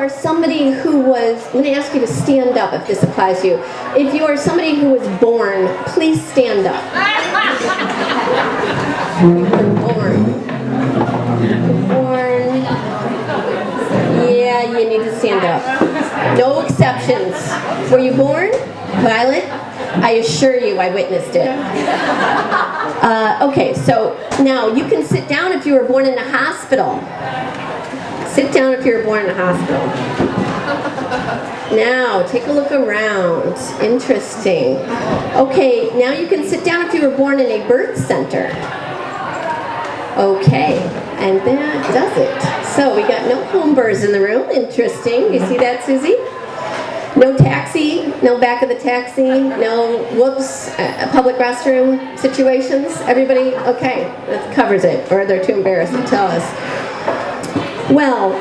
are somebody who was, I'm going to ask you to stand up if this applies to you. If you are somebody who was born, please stand up. You were born. Yeah, you need to stand up. No exceptions. Were you born? Violet? I assure you I witnessed it. Okay, so now you can sit down if you were born in a hospital. Sit down if you were born in a hospital. Now, take a look around. Interesting. Okay, now you can sit down if you were born in a birth center. Okay, and that does it. So we got no home births in the room. Interesting. You see that, Susie? No taxi, no back of the taxi, no whoops, public restroom situations. Everybody, okay, that covers it, or they're too embarrassed to tell us. Well,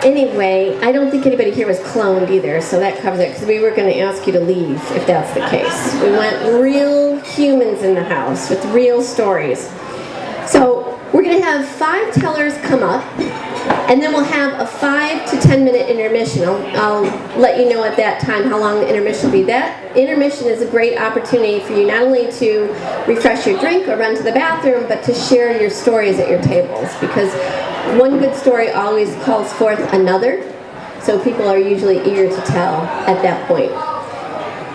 anyway, I don't think anybody here was cloned either, so that covers it, because we were going to ask you to leave if that's the case. We want real humans in the house with real stories. So we're going to have 5 tellers come up, and then we'll have a 5 to 10 minute intermission. I'll let you know at that time how long the intermission will be. That intermission is a great opportunity for you not only to refresh your drink or run to the bathroom, but to share your stories at your tables, because one good story always calls forth another, so people are usually eager to tell at that point.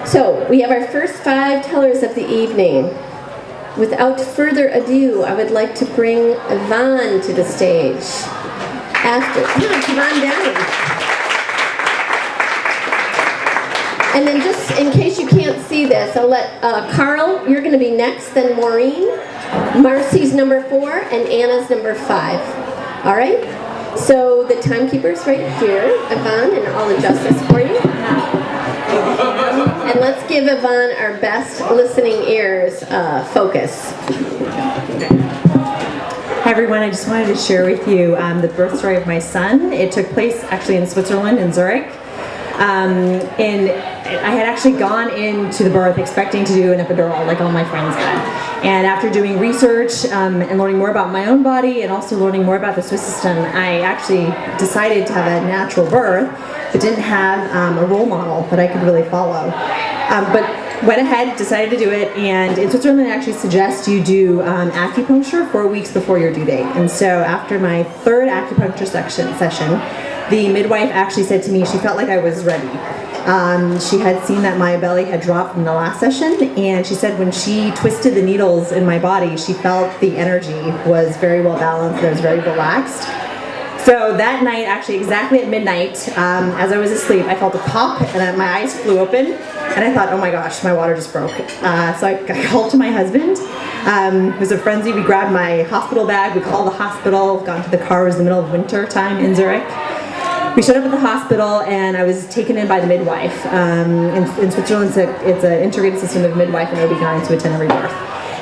So we have our first 5 tellers of the evening. Without further ado, I would like to bring Yvonne to the stage. Come on down. And then just in case you can't see this, I'll let Carl, you're going to be next, then Maureen, Marcy's number 4, and Anna's number 5. All right? So the timekeeper's right here, Yvonne, and I'll adjust this for you. And let's give Yvonne our best listening ears focus. Hi everyone, I just wanted to share with you the birth story of my son. It took place actually in Switzerland, in Zurich. And I had actually gone into the birth expecting to do an epidural like all my friends had. And after doing research and learning more about my own body and also learning more about the Swiss system, I actually decided to have a natural birth, but didn't have a role model that I could really follow. But went ahead, decided to do it, and in Switzerland they actually suggest you do acupuncture 4 weeks before your due date. And so after my 3rd acupuncture session, the midwife actually said to me she felt like I was ready. She had seen that my belly had dropped from the last session, and she said when she twisted the needles in my body, she felt the energy was very well balanced, and I was very relaxed. So that night, actually exactly at midnight, as I was asleep, I felt a pop and my eyes flew open, and I thought, oh my gosh, my water just broke. So I called to my husband. It was a frenzy. We grabbed my hospital bag, we called the hospital, got into the car. It was the middle of winter time in Zurich. We showed up at the hospital, and I was taken in by the midwife. In Switzerland, it's an integrated system of midwife and OB-GYN to attend every birth.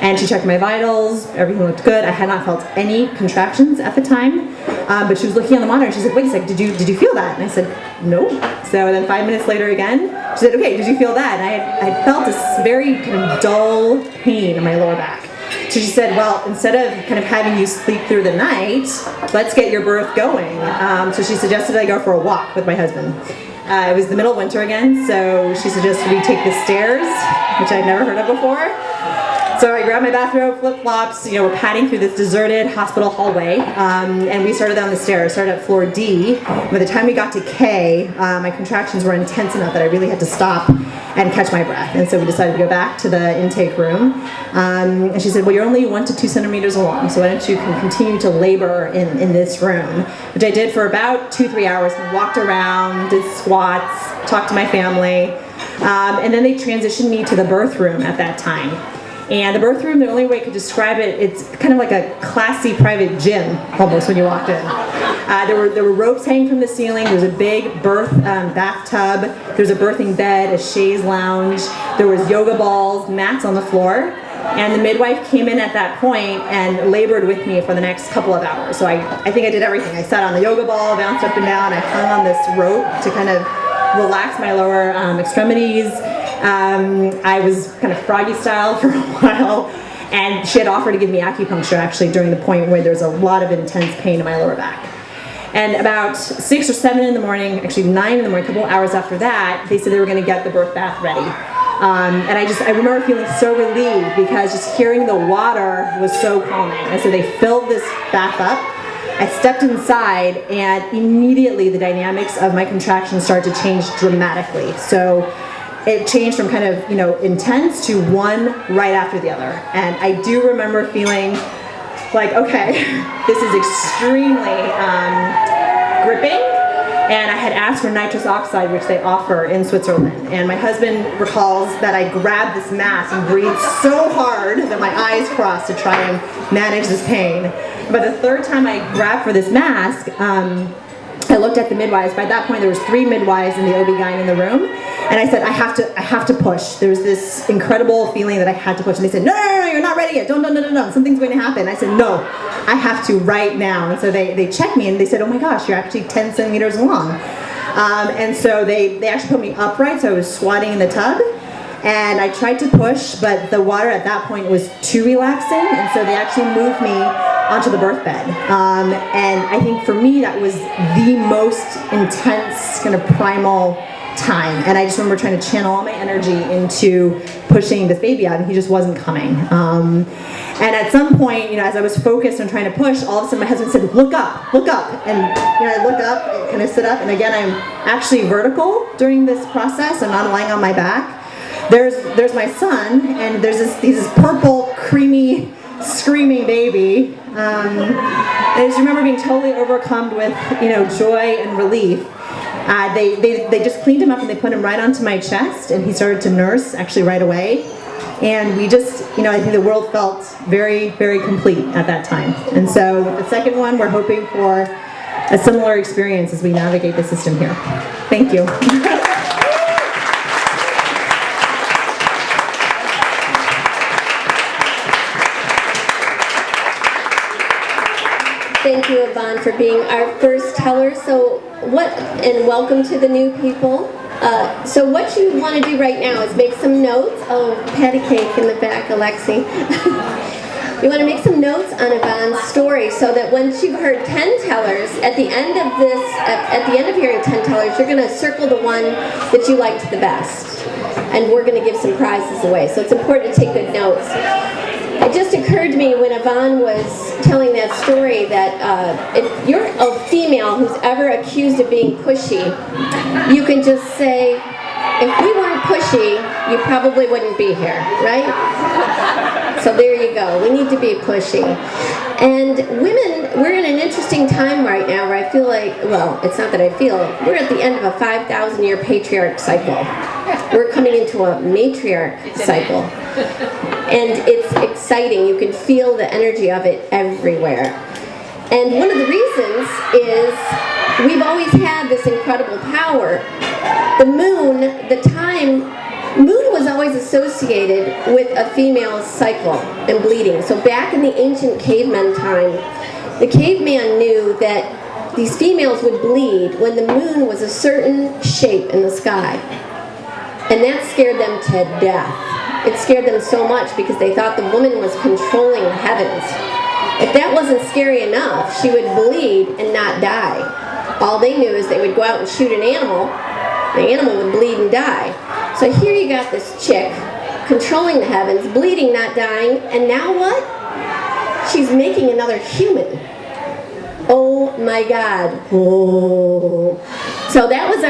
And she checked my vitals, everything looked good. I had not felt any contractions at the time, but she was looking on the monitor. She said, wait a sec, did you feel that? And I said, no. So then 5 minutes later again, she said, okay, did you feel that? And I felt this very kind of dull pain in my lower back. So she said, well, instead of kind of having you sleep through the night, let's get your birth going. So she suggested I go for a walk with my husband. It was the middle of winter again, so she suggested we take the stairs, which I'd never heard of before. So I grabbed my bathrobe, flip-flops, we're padding through this deserted hospital hallway, and we started down the stairs, started at floor D. By the time we got to K, my contractions were intense enough that I really had to stop and catch my breath. And so we decided to go back to the intake room. And she said, well, you're only 1 to 2 centimeters along, so why don't you continue to labor in this room? Which I did for about 2-3 hours. We walked around, did squats, talked to my family, and then they transitioned me to the birth room at that time. And the birth room, the only way I could describe it, it's kind of like a classy private gym, almost, when you walked in. There were ropes hanging from the ceiling. There was a big birth bathtub. There was a birthing bed, a chaise lounge. There was yoga balls, mats on the floor. And the midwife came in at that point and labored with me for the next couple of hours. So I think I did everything. I sat on the yoga ball, bounced up and down. I hung on this rope to kind of relax my lower extremities. I was kind of froggy style for a while, and she had offered to give me acupuncture actually during the point where there's a lot of intense pain in my lower back. And about 6 or 7 in the morning, actually 9 in the morning, a couple hours after that, they said they were going to get the birth bath ready. And I remember feeling so relieved because just hearing the water was so calming. And so they filled this bath up. I stepped inside, and immediately the dynamics of my contractions started to change dramatically. So it changed from kind of, intense to one right after the other. And I do remember feeling like, okay, this is extremely gripping. And I had asked for nitrous oxide, which they offer in Switzerland. And my husband recalls that I grabbed this mask and breathed so hard that my eyes crossed to try and manage this pain. But the third time I grabbed for this mask, I looked at the midwives. By that point, there was 3 midwives and the OB-GYN in the room. And I said, I have to push. There's this incredible feeling that I had to push. And they said, no, you're not ready yet. No, something's going to happen. I said, no, I have to right now. And so they checked me and they said, oh my gosh, you're actually 10 centimeters long. And so they actually put me upright, so I was squatting in the tub. And I tried to push, but the water at that point was too relaxing, and so they actually moved me onto the birth bed. And I think for me that was the most intense kind of primal time. And I just remember trying to channel all my energy into pushing this baby out, and he just wasn't coming. And at some point, as I was focused on trying to push, all of a sudden my husband said, look up. And I look up and I sit up, and again I'm actually vertical during this process. I'm not lying on my back. There's my son, and there's this purple, creamy, screaming baby. I just remember being totally overcome with joy and relief. They just cleaned him up and they put him right onto my chest, and he started to nurse actually right away. And we just, I think the world felt very, very complete at that time. And so with the second one, we're hoping for a similar experience as we navigate the system here. Thank you. Thank you, Yvonne, for being our first teller. So and welcome to the new people. So what you want to do right now is make some notes. Oh, patty cake in the back, Alexi. You want to make some notes on Yvonne's story so that once you've heard 10 tellers, at the end of hearing 10 tellers, you're going to circle the one that you liked the best. And we're going to give some prizes away. So it's important to take good notes. It just occurred to me when Yvonne was telling that story that if you're a female who's ever accused of being pushy, you can just say, if we weren't pushy, you probably wouldn't be here, right? So there you go. We need to be pushy. And women, we're in an interesting time right now where I feel like, well, it's not that I feel, we're at the end of a 5,000-year patriarch cycle. We're coming into a matriarch cycle. And it's exciting. You can feel the energy of it everywhere. And one of the reasons is we've always had this incredible power. The moon, moon was always associated with a female's cycle and bleeding. So back in the ancient caveman time, the caveman knew that these females would bleed when the moon was a certain shape in the sky. And that scared them to death. It scared them so much because they thought the woman was controlling the heavens. If that wasn't scary enough, she would bleed and not die. All they knew is they would go out and shoot an animal, the animal would bleed and die. So here you got this chick controlling the heavens, bleeding, not dying, and now what? She's making another human. Oh my God. Oh. So that's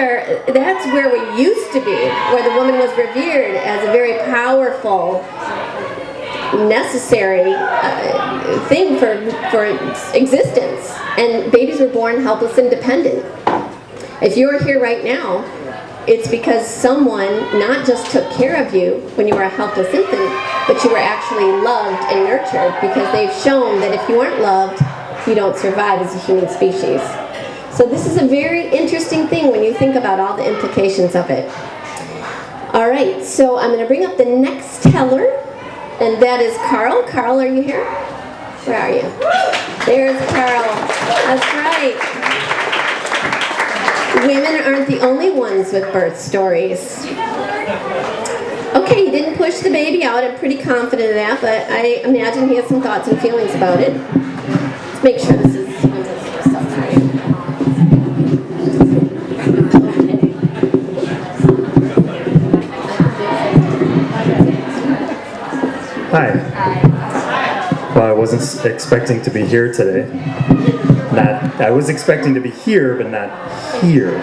where we used to be, where the woman was revered as a very powerful, necessary thing for existence. And babies were born helpless and dependent. If you're here right now, it's because someone not just took care of you when you were a helpless infant, but you were actually loved and nurtured, because they've shown that if you aren't loved, you don't survive as a human species. So this is a very interesting thing when you think about all the implications of it. All right, so I'm going to bring up the next teller, and that is Carl. Carl, are you here? Where are you? There's Carl. That's right. Women aren't the only ones with birth stories. Okay, he didn't push the baby out. I'm pretty confident of that, but I imagine he has some thoughts and feelings about it. Let's make sure this is stuff for you. wasn't expecting to be here today. I was expecting to be here, but not here.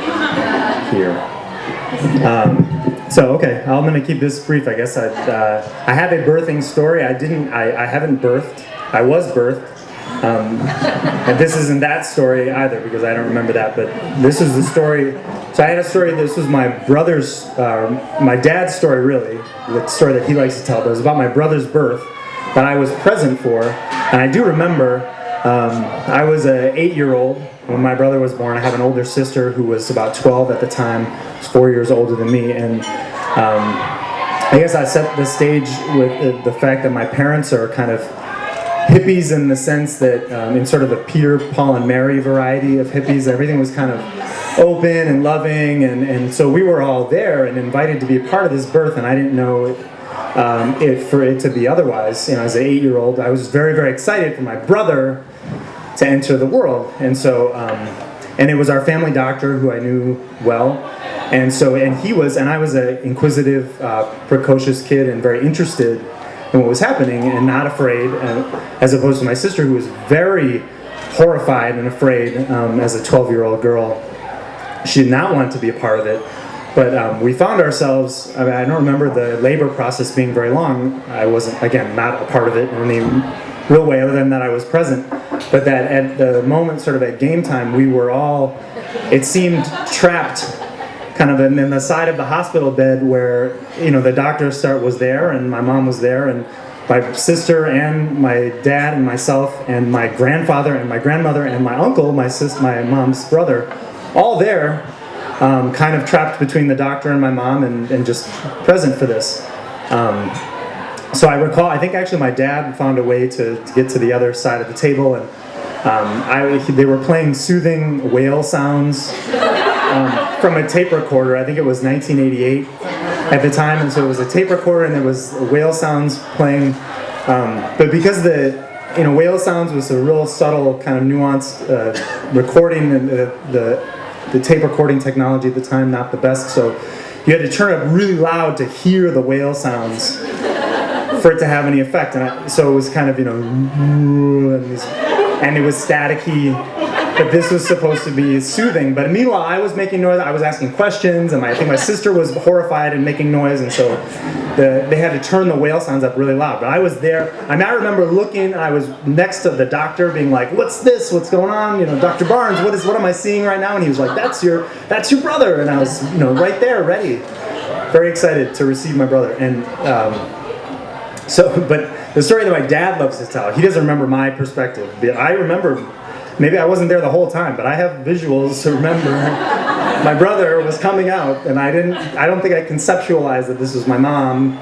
So okay, I'm going to keep this brief. I guess I have a birthing story. I haven't birthed. I was birthed. And this isn't that story either, because I don't remember that, but this is the story. So I had a story. This was my brother's, my dad's story, really, the story that he likes to tell, but it was about my brother's birth that I was present for. And I do remember, I was an 8-year-old when my brother was born. I have an older sister who was about 12 at the time, was 4 years older than me, and I guess I set the stage with the fact that my parents are kind of hippies in the sense that, in sort of the Peter, Paul, and Mary variety of hippies, everything was kind of open and loving, and so we were all there and invited to be a part of this birth, and I didn't know for it to be otherwise. You know, as an 8-year-old, I was very, very excited for my brother to enter the world, and so, and it was our family doctor who I knew well, and I was an inquisitive, precocious kid and very interested in what was happening and not afraid, as opposed to my sister, who was very horrified and afraid as a 12-year-old girl. She did not want to be a part of it, but we found ourselves, I don't remember the labor process being very long. I wasn't, again, not a part of it in any real way other than that I was present, but that at the moment, sort of at game time, we were all, it seemed, trapped kind of in the side of the hospital bed where, you know, the doctor was there and my mom was there and my sister and my dad and myself and my grandfather and my grandmother and my uncle, my mom's brother, all there, kind of trapped between the doctor and my mom and just present for this. So I recall, I think actually my dad found a way to get to the other side of the table, and they were playing soothing whale sounds from a tape recorder. I think it was 1988 at the time, and so it was a tape recorder and there was whale sounds playing, but because whale sounds was a real subtle kind of nuanced recording, and the tape recording technology at the time not the best, so you had to turn it really loud to hear the whale sounds for it to have any effect, and so it was kind of, you know, and it was staticky, but this was supposed to be soothing. But meanwhile, I was making noise, I was asking questions, and I think my sister was horrified and making noise, and so they had to turn the whale sounds up really loud. But I was there, I remember looking, I was next to the doctor being like, what's this, what's going on, you know, Dr. Barnes, what am I seeing right now? And he was like, that's your brother, and I was, you know, right there, ready, very excited to receive my brother. And but the story that my dad loves to tell, he doesn't remember my perspective. I remember, maybe I wasn't there the whole time, but I have visuals to remember my brother was coming out, and I don't think I conceptualized that this was my mom,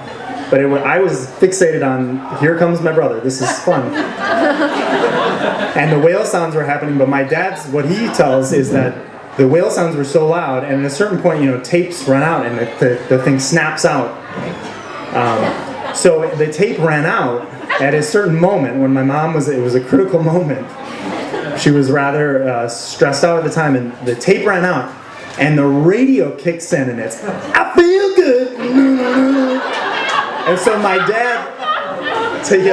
but I was fixated on, here comes my brother, this is fun. And the whale sounds were happening, but my dad's, what he tells is that the whale sounds were so loud, and at a certain point, you know, tapes run out and the thing snaps out. So the tape ran out at a certain moment when my mom it was a critical moment. She was rather stressed out at the time, and the tape ran out, and the radio kicks in, and it's, I feel good. And so my dad,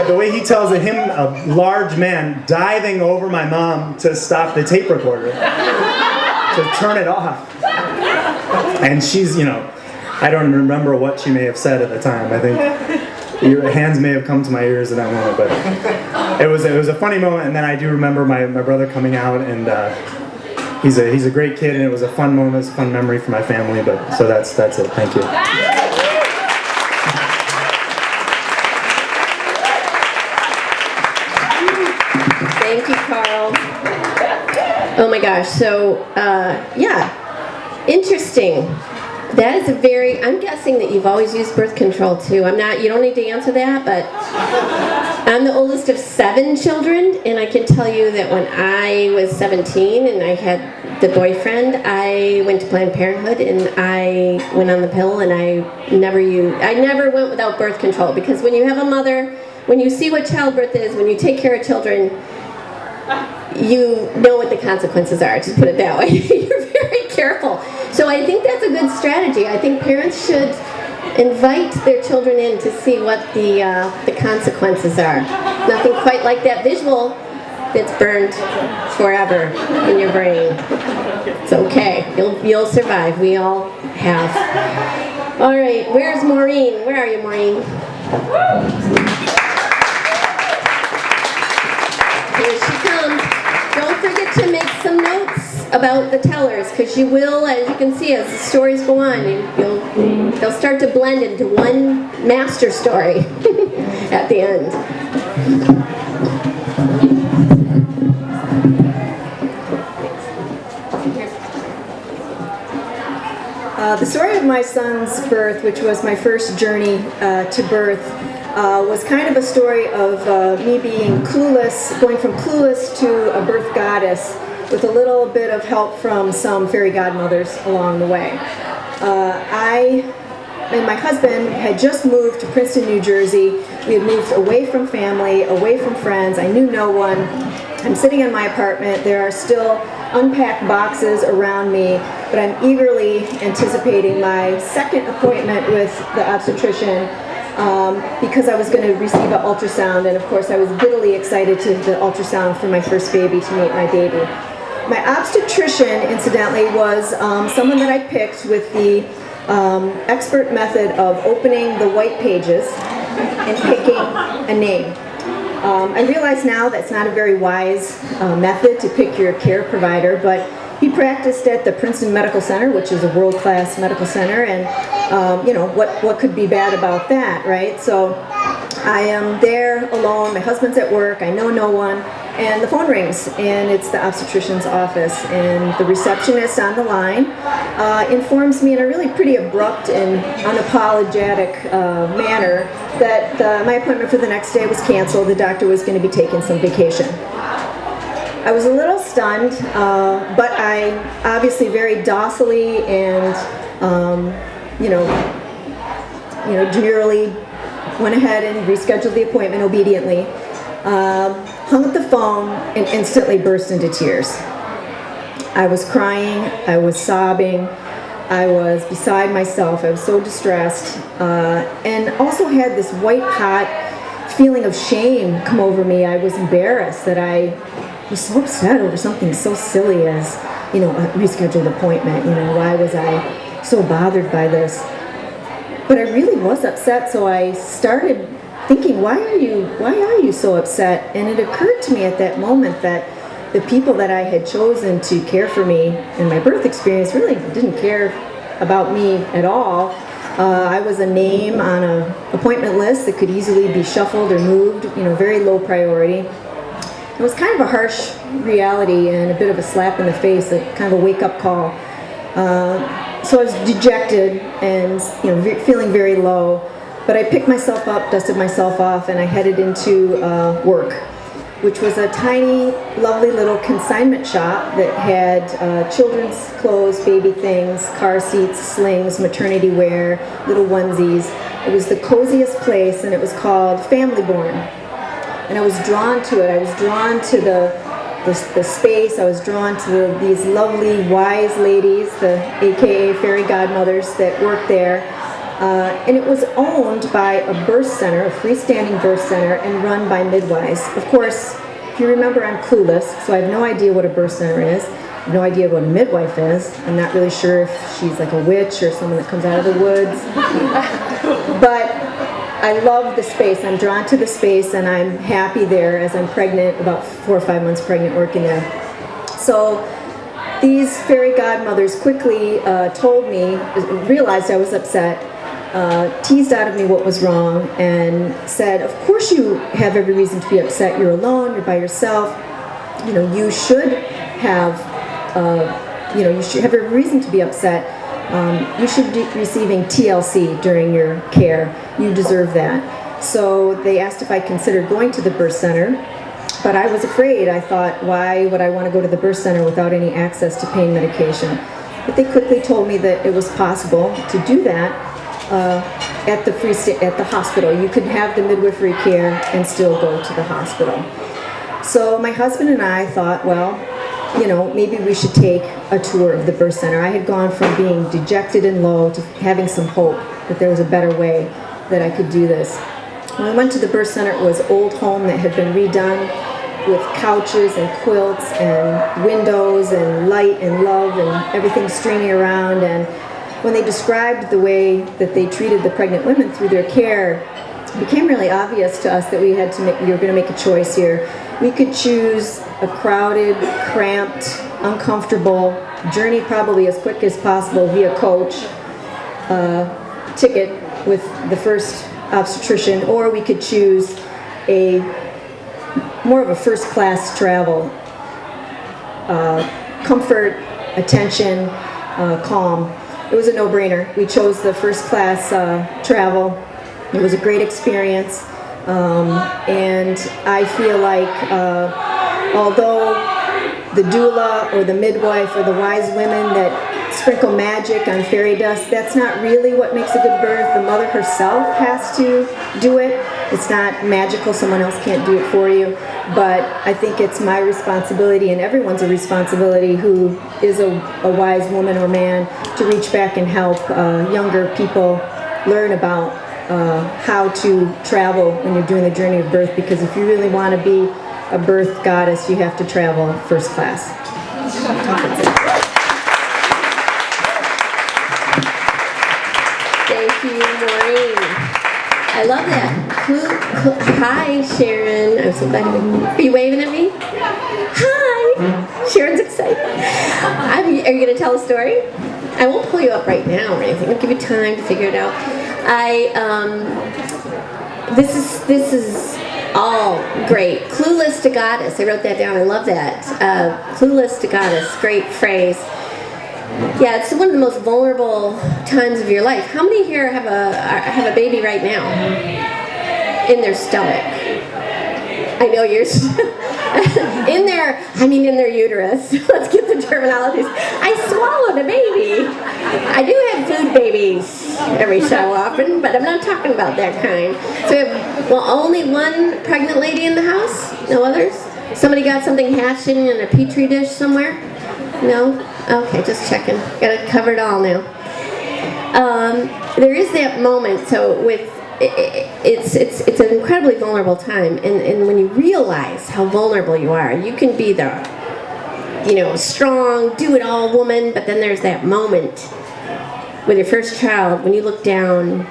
the way he tells it, him, a large man, diving over my mom to stop the tape recorder, to turn it off. And she's, you know, I don't remember what she may have said at the time. I think your hands may have come to my ears at that moment, but it was a funny moment. And then I do remember my brother coming out, and he's a great kid, and it was a fun moment, it's a fun memory for my family. But so that's it. Thank you. Thank you, Carl. Oh my gosh. So yeah, interesting. That is I'm guessing that you've always used birth control too. You don't need to answer that, but I'm the oldest of 7 children, and I can tell you that when I was 17 and I had the boyfriend, I went to Planned Parenthood and I went on the pill, and I never went without birth control, because when you have a mother, when you see what childbirth is, when you take care of children, you know what the consequences are, just put it that way. You're very careful. So I think that's a good strategy. I think parents should invite their children in to see what the consequences are. Nothing quite like that visual that's burned forever in your brain. It's okay. You'll survive. We all have. All right, where's Maureen? Where are you, Maureen? Here she comes. Don't forget to make some notes about the tellers, because you will, as you can see, as the stories go on, they'll start to blend into one master story at the end. The story of my son's birth, which was my first journey to birth, was kind of a story of me being clueless, going from clueless to a birth goddess, with a little bit of help from some fairy godmothers along the way. I and my husband had just moved to Princeton, New Jersey. We had moved away from family, away from friends. I knew no one. I'm sitting in my apartment. There are still unpacked boxes around me, but I'm eagerly anticipating my second appointment with the obstetrician because I was going to receive an ultrasound, and of course I was giddily excited to the ultrasound for my first baby, to meet my baby. My obstetrician, incidentally, was someone that I picked with the expert method of opening the white pages and picking a name. I realize now that's not a very wise method to pick your care provider, but he practiced at the Princeton Medical Center, which is a world-class medical center, and you know, what could be bad about that, right? So I am there alone, my husband's at work, I know no one, and the phone rings, and it's the obstetrician's office, and the receptionist on the line informs me in a really pretty abrupt and unapologetic manner that my appointment for the next day was canceled. The doctor was going to be taking some vacation. I was a little stunned, but I obviously very docilely and demurely went ahead and rescheduled the appointment obediently, hung up the phone, and instantly burst into tears. I was crying, I was sobbing, I was beside myself, I was so distressed, and also had this white hot feeling of shame come over me. I was embarrassed that I was so upset over something so silly as, a rescheduled appointment. Why was I so bothered by this? But I really was upset, so I started thinking, why are you so upset? And it occurred to me at that moment that the people that I had chosen to care for me in my birth experience really didn't care about me at all. I was a name on an appointment list that could easily be shuffled or moved, very low priority. It was kind of a harsh reality and a bit of a slap in the face, a kind of a wake-up call. So I was dejected and feeling very low, but I picked myself up, dusted myself off, and I headed into work, which was a tiny, lovely little consignment shop that had children's clothes, baby things, car seats, slings, maternity wear, little onesies. It was the coziest place, and it was called Family Born. And I was drawn to it. I was drawn to the space. I was drawn to these lovely, wise ladies, the AKA fairy godmothers that worked there. And it was owned by a birth center, a freestanding birth center, and run by midwives. Of course, if you remember, I'm clueless, so I have no idea what a birth center is. I have no idea what a midwife is. I'm not really sure if she's like a witch or someone that comes out of the woods. But I love the space. I'm drawn to the space, and I'm happy there as I'm pregnant, about 4 or 5 months pregnant, working there. So these fairy godmothers quickly told me, realized I was upset, teased out of me what was wrong, and said, of course you have every reason to be upset. You're alone, you're by yourself. You should have, you should have every reason to be upset. You should be receiving TLC during your care. You deserve that. So they asked if I considered going to the birth center, but I was afraid. I thought, why would I want to go to the birth center without any access to pain medication? But they quickly told me that it was possible to do that at the hospital. You could have the midwifery care and still go to the hospital. So my husband and I thought, well, maybe we should take a tour of the birth center. I had gone from being dejected and low to having some hope that there was a better way that I could do this. When we went to the birth center, it was an old home that had been redone with couches and quilts and windows and light and love and everything streaming around. And when they described the way that they treated the pregnant women through their care, it became really obvious to us that we had to make, we were going to make a choice here. We could choose a crowded, cramped, uncomfortable journey, probably as quick as possible via coach, ticket with the first obstetrician, or we could choose a more of a first-class travel, comfort, attention, calm. It was a no-brainer. We chose the first-class travel. It was a great experience, and I feel like although the doula or the midwife or the wise women that sprinkle magic on fairy dust, that's not really what makes a good birth. The mother herself has to do it. It's not magical, someone else can't do it for you. But I think it's my responsibility, and everyone's a responsibility who is a wise woman or man, to reach back and help younger people learn about how to travel when you're doing the journey of birth, because if you really want to be a birth goddess, you have to travel first class. Thank you, Maureen. I love that. Hi, Sharon. I'm so glad are you waving at me? Hi. Sharon's excited. Are you going to tell a story? I won't pull you up right now or anything. I'll give you time to figure it out. This is all great. Clueless to Goddess. I wrote that down. I love that. Clueless to Goddess. Great phrase. Yeah, it's one of the most vulnerable times of your life. How many here have a baby right now in their stomach? I know yours. In their uterus. Let's get the terminologies. I swallowed a baby. I do have food babies every so often, but I'm not talking about that kind. So we have, only one pregnant lady in the house? No others? Somebody got something hatching in a petri dish somewhere? No? Okay, just checking. Got it covered all now. There is that moment, so with it's an incredibly vulnerable time, and when you realize how vulnerable you are, you can be the strong, do-it-all woman, but then there's that moment with your first child when you look down.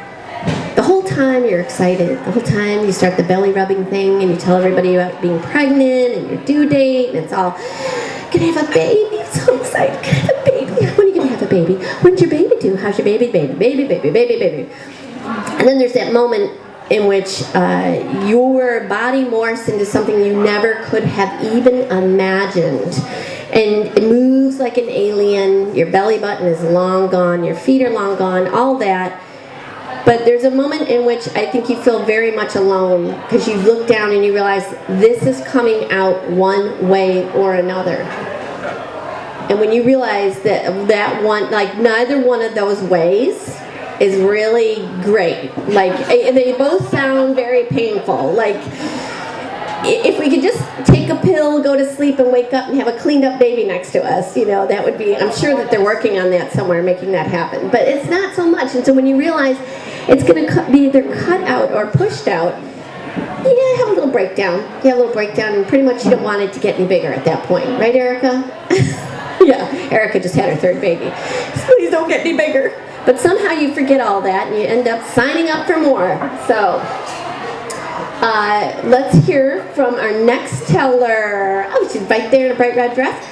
The whole time you're excited. The whole time you start the belly rubbing thing, and you tell everybody about being pregnant and your due date, and it's all, "Can I have a baby? I'm so excited. Can I have a baby? When are you gonna have a baby? When's your baby due? How's your baby? Baby." And then there's that moment in which your body morphs into something you never could have even imagined. And it moves like an alien. Your belly button is long gone. Your feet are long gone. All that. But there's a moment in which I think you feel very much alone, because you look down and you realize this is coming out one way or another. And when you realize that one, like neither one of those ways is really great. Like they both sound very painful. Like if we could just take a pill, go to sleep, and wake up and have a cleaned up baby next to us, that would be, I'm sure that they're working on that somewhere, making that happen. But it's not so much. And so when you realize it's going to be either cut out or pushed out, you have a little breakdown. You have a little breakdown, and pretty much you don't want it to get any bigger at that point. Right, Erica? Yeah, Erica just had her third baby. Please don't get any bigger. But somehow you forget all that, and you end up signing up for more. So let's hear from our next teller. Oh, she's right there in a bright red dress.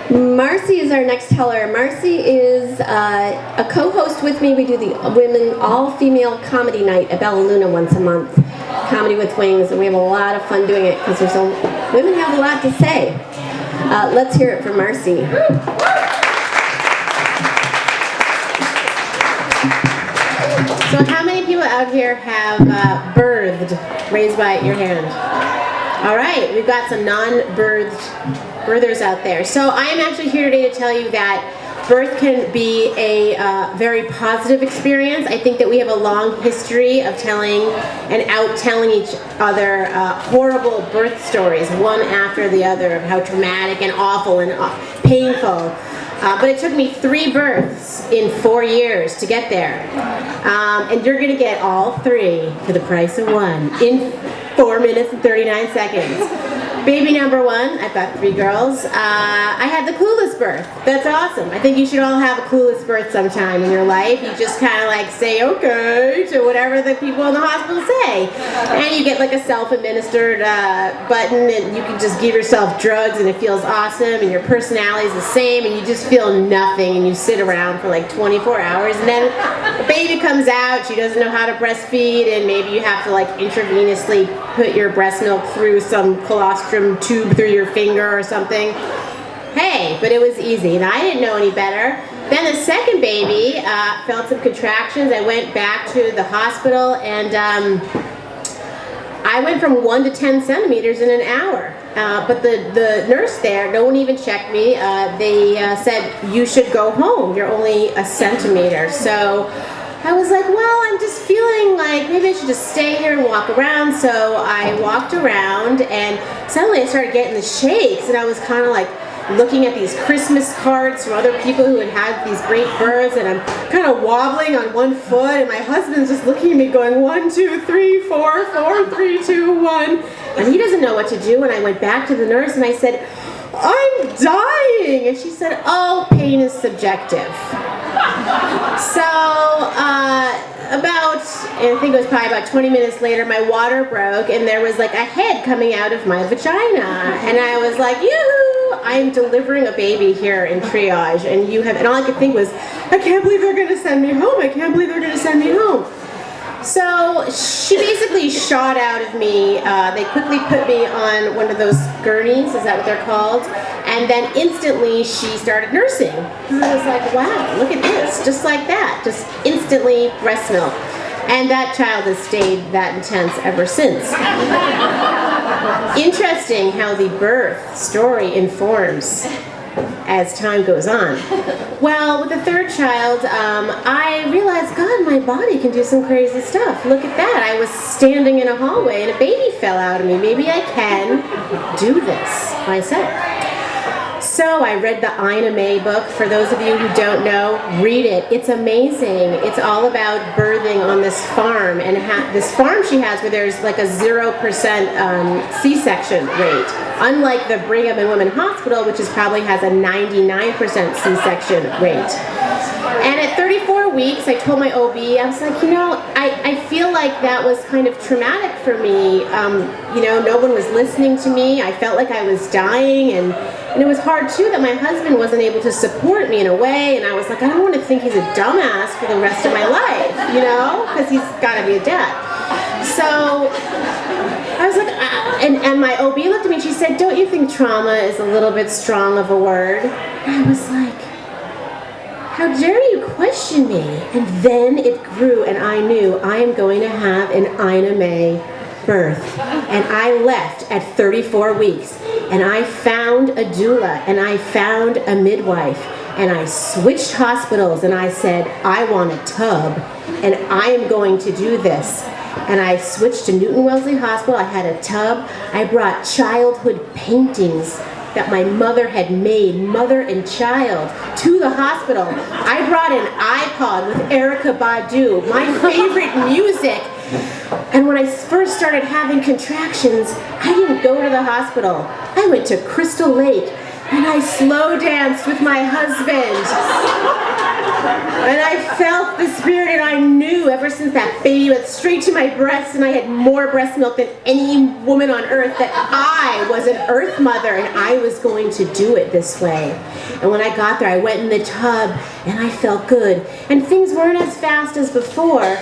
Marcy is our next teller. Marcy is a co-host with me. We do the women all-female comedy night at Bella Luna once a month, Comedy with Wings, and we have a lot of fun doing it because women have a lot to say. Let's hear it from Marcy. So how many people out here have birthed? Raise by your hand. All right, we've got some birthers out there. So I am actually here today to tell you that birth can be a very positive experience. I think that we have a long history of telling and out-telling each other horrible birth stories, one after the other, of how traumatic and awful and painful But it took me 3 births in 4 years to get there. And you're going to get all 3 for the price of 1 in 4 minutes and 39 seconds. Baby number 1, I've got 3 girls. I had the clueless birth. That's awesome. I think you should all have a clueless birth sometime in your life. You just kind of like say okay to whatever the people in the hospital say. And you get like a self-administered button, and you can just give yourself drugs and it feels awesome, and your personality is the same, and you just feel nothing, and you sit around for like 24 hours, and then the baby comes out, she doesn't know how to breastfeed, and maybe you have to like intravenously put your breast milk through some colostrum tube through your finger or something. Hey, but it was easy, and I didn't know any better. Then the second baby felt some contractions. I went back to the hospital, and I went from 1 to 10 centimeters in an hour. But the nurse there, no one even checked me. They said, you should go home. You're only a centimeter. So I was like, well, I'm just feeling like maybe I should just stay here and walk around. So I walked around, and suddenly I started getting the shakes, and I was kind of like looking at these Christmas cards from other people who had had these great births, and I'm kind of wobbling on one foot, and my husband's just looking at me going 1, 2, 3, 4, 4, 3, 2, 1, and he doesn't know what to do. And I went back to the nurse and I said, I'm dying, and she said, oh, pain is subjective. So I think it was probably about 20 minutes later, my water broke, and there was like a head coming out of my vagina, and I was like, yoo-hoo, I'm delivering a baby here in triage, and all I could think was, I can't believe they're going to send me home, I can't believe they're going to send me home. So she basically shot out of me. They quickly put me on one of those gurneys, is that what they're called? And then instantly she started nursing. And I was like, wow, look at this, just like that, just instantly breast milk. And that child has stayed that intense ever since. Interesting how the birth story informs as time goes on. Well, with the third child, I realized, God, my body can do some crazy stuff. Look at that. I was standing in a hallway and a baby fell out of me. Maybe I can do this myself. So I read the Ina May book. For those of you who don't know, read it. It's amazing. It's all about birthing on this farm, and this farm she has where there's like a 0% C-section rate, unlike the Brigham and Women's Hospital, which probably has a 99% C-section rate. And at 34 weeks, I told my OB, I was like, I feel like that was kind of traumatic for me. No one was listening to me. I felt like I was dying, and it was hard too that my husband wasn't able to support me in a way, and I was like, I don't want to think he's a dumbass for the rest of my life, because he's got to be a dad. So I was like, and my OB looked at me and she said, don't you think trauma is a little bit strong of a word? And I was like, how dare you question me? And then it grew, and I knew I am going to have an Ina May birth. And I left at 34 weeks, and I found a doula, and I found a midwife, and I switched hospitals, and I said, I want a tub, and I am going to do this. And I switched to Newton Wellesley Hospital. I had a tub. I brought childhood paintings that my mother had made, mother and child, to the hospital. I brought an iPod with Erykah Badu, my favorite music. And when I first started having contractions, I didn't go to the hospital. I went to Crystal Lake, and I slow danced with my husband. And I felt the spirit, and I knew ever since that baby went straight to my breast, and I had more breast milk than any woman on earth, that I was an earth mother, and I was going to do it this way. And when I got there, I went in the tub, and I felt good. And things weren't as fast as before,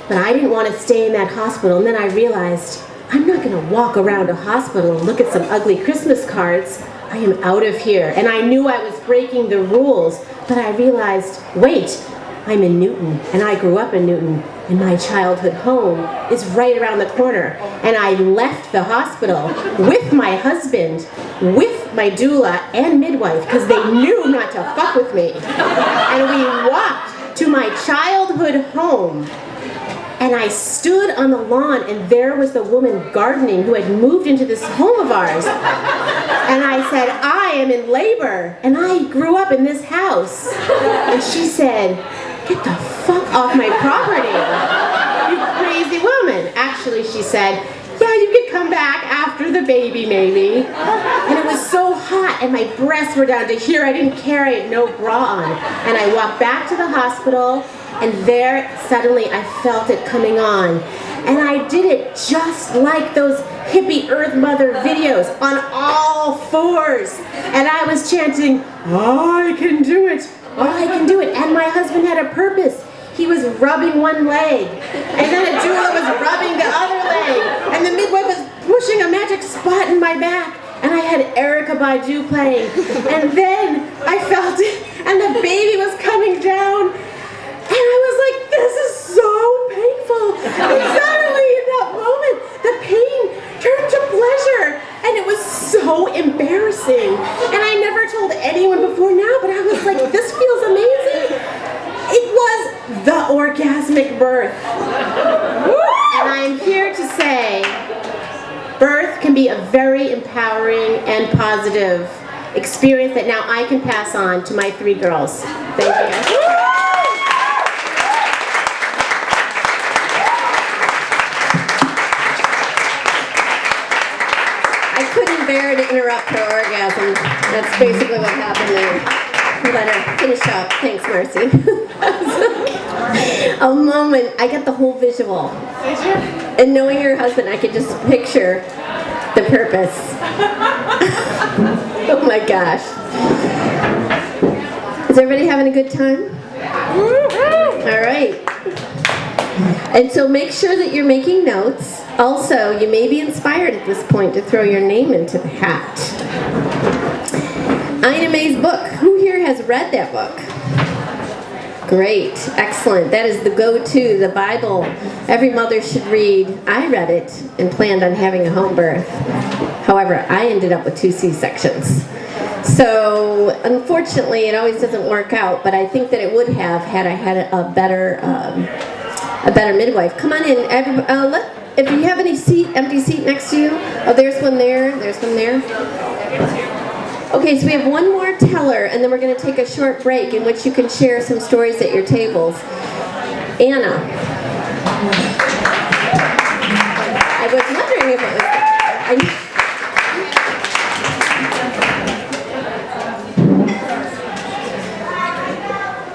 but I didn't want to stay in that hospital. And then I realized, I'm not going to walk around a hospital and look at some ugly Christmas cards. I am out of here. And I knew I was breaking the rules, but I realized, wait, I'm in Newton, and I grew up in Newton, and my childhood home is right around the corner. And I left the hospital with my husband, with my doula and midwife, because they knew not to fuck with me. And we walked to my childhood home. And I stood on the lawn, and there was the woman gardening who had moved into this home of ours. And I said, I am in labor, and I grew up in this house. And she said, get the fuck off my property, you crazy woman. Actually, she said, yeah, you could come back after the baby, maybe. And it was so hot, and my breasts were down to here. I didn't care, I had no bra on. And I walked back to the hospital, and there, suddenly, I felt it coming on. And I did it just like those hippie Earth Mother videos, on all fours. And I was chanting, I can do it, I can do it. And my husband had a purpose. He was rubbing one leg, and then a doula was rubbing the other leg, and the midwife was pushing a magic spot in my back, and I had Erykah Badu playing, and then I felt it, and the baby was coming down, and I was like, this is so painful. And suddenly, in that moment, the pain turned to pleasure, and it was so embarrassing. And I never told anyone before now, but I was like, this feels amazing. It was the orgasmic birth. And I'm here to say, birth can be a very empowering and positive experience that now I can pass on to my 3 girls. Thank you. I couldn't bear to interrupt her orgasm. That's basically what happened there. Let her finish up. Thanks, Marcy. A moment, I got the whole visual. Did you? And knowing your husband, I could just picture the purpose. Oh my gosh. Is everybody having a good time? All right. And so make sure that you're making notes. Also, you may be inspired at this point to throw your name into the hat. Ina May's book. Who here has read that book? Great, excellent. That is the go-to, the Bible every mother should read. I read it and planned on having a home birth. However, I ended up with 2 C-sections. So, unfortunately, it always doesn't work out, but I think that it would have had I had a better midwife. Come on in. If you have any empty seat next to you. Oh, there's one there. There's one there. Okay, so we have one more teller, and then we're going to take a short break in which you can share some stories at your tables. Anna. I was wondering if it was...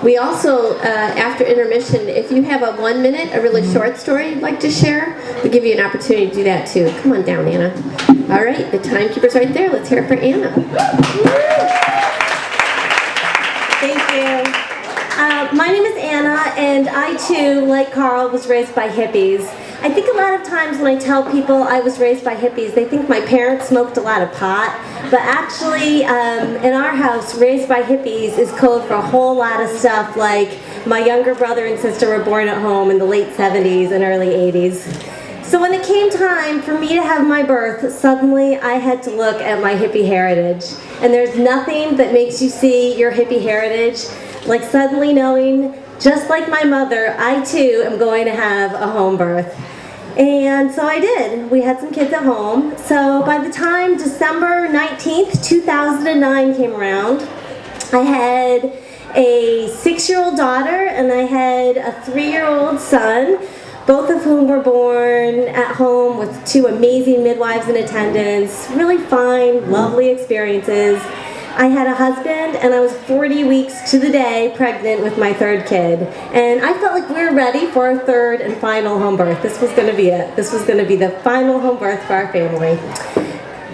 We also, after intermission, if you have a 1 minute, a really short story you'd like to share, we'll give you an opportunity to do that too. Come on down, Anna. All right, the timekeeper's right there. Let's hear it for Anna. Thank you. My name is Anna, and I too, like Carl, was raised by hippies. I think a lot of times when I tell people I was raised by hippies, they think my parents smoked a lot of pot. But actually, in our house, raised by hippies is code for a whole lot of stuff, like my younger brother and sister were born at home in the late 70s and early 80s. So when it came time for me to have my birth, suddenly I had to look at my hippie heritage. And there's nothing that makes you see your hippie heritage like suddenly knowing, just like my mother, I too am going to have a home birth. And so I did. We had some kids at home. So by the time December 19th, 2009 came around, I had a 6-year-old daughter and I had a 3-year-old son, both of whom were born at home with 2 amazing midwives in attendance. Really fine, lovely experiences. I had a husband, and I was 40 weeks to the day pregnant with my 3rd kid. And I felt like we were ready for our 3rd and final home birth. This was going to be it. This was going to be the final home birth for our family.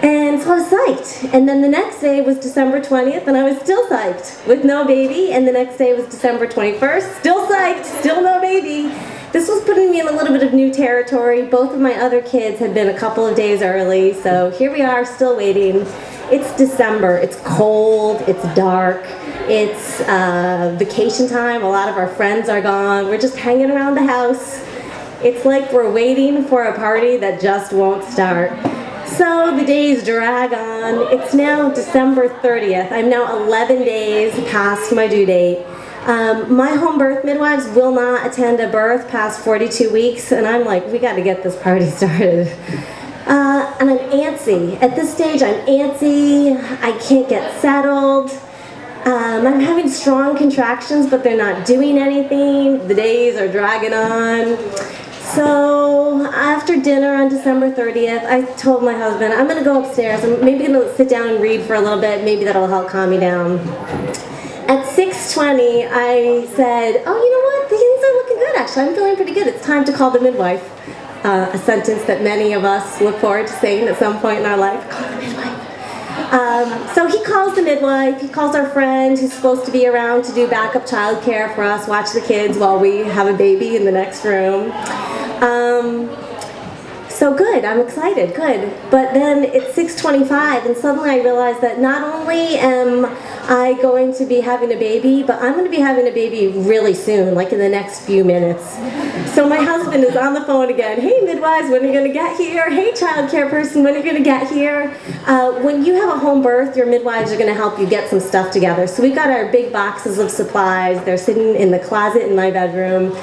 And so I was psyched. And then the next day was December 20th, and I was still psyched with no baby. And the next day was December 21st, still psyched, still no baby. This was putting me in a little bit of new territory. Both of my other kids had been a couple of days early, so here we are, still waiting. It's December, it's cold, it's dark, it's vacation time, a lot of our friends are gone, we're just hanging around the house. It's like we're waiting for a party that just won't start. So the days drag on. It's now December 30th. I'm now 11 days past my due date. My home birth midwives will not attend a birth past 42 weeks, and I'm like, we got to get this party started. And I'm antsy. At this stage, I'm antsy. I can't get settled. I'm having strong contractions, but they're not doing anything. The days are dragging on. So after dinner on December 30th, I told my husband, I'm going to go upstairs. I'm maybe going to sit down and read for a little bit. Maybe that'll help calm me down. At 6:20, I said, oh, you know what? Things are looking good, actually. I'm feeling pretty good. It's time to call the midwife. A sentence that many of us look forward to saying at some point in our life. Call the midwife. So he calls the midwife. He calls our friend who's supposed to be around to do backup childcare for us, watch the kids while we have a baby in the next room. So good, I'm excited, good. But then it's 6:25 and suddenly I realize that not only am I going to be having a baby, but I'm going to be having a baby really soon, like in the next few minutes. So my husband is on the phone again. Hey midwives, when are you going to get here? Hey childcare person, when are you going to get here? When you have a home birth, your midwives are going to help you get some stuff together. So we've got our big boxes of supplies. They're sitting in the closet in my bedroom.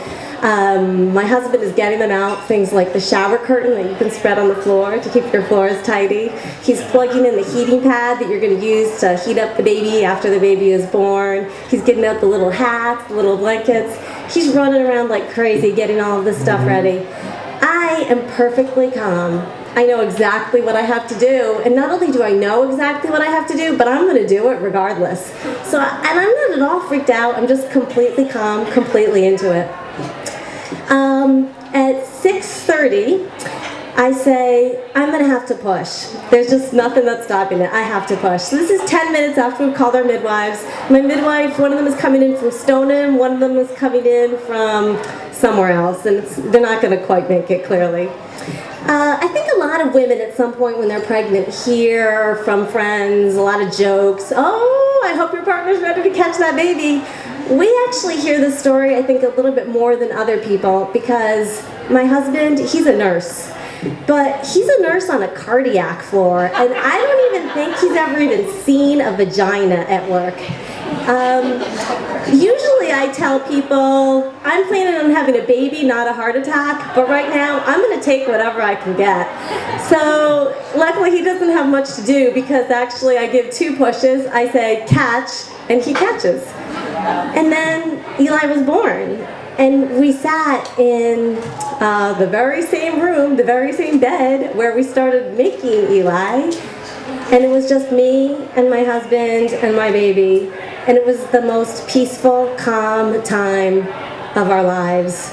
My husband is getting them out, things like the shower curtain that you can spread on the floor to keep your floors tidy. He's plugging in the heating pad that you're going to use to heat up the baby after the baby is born. He's getting out the little hats, the little blankets. He's running around like crazy getting all of this stuff ready. I am perfectly calm. I know exactly what I have to do, and not only do I know exactly what I have to do, but I'm going to do it regardless. And I'm not at all freaked out. I'm just completely calm, completely into it. At 6:30, I say, I'm going to have to push. There's just nothing that's stopping it. I have to push. So this is 10 minutes after we've called our midwives. My midwife, one of them is coming in from Stoneham, one of them is coming in from somewhere else, and they're not going to quite make it clearly. I think a lot of women at some point when they're pregnant hear from friends, a lot of jokes, oh, I hope your partner's ready to catch that baby. We actually hear this story, I think, a little bit more than other people because my husband, he's a nurse. But he's a nurse on a cardiac floor, and I don't even think he's ever even seen a vagina at work. Usually I tell people, I'm planning on having a baby, not a heart attack, but right now I'm going to take whatever I can get. So luckily he doesn't have much to do because actually I give 2 pushes, I say catch, and he catches. And then Eli was born. And we sat in the very same room, the very same bed where we started making Eli. And it was just me and my husband and my baby. And it was the most peaceful, calm time of our lives.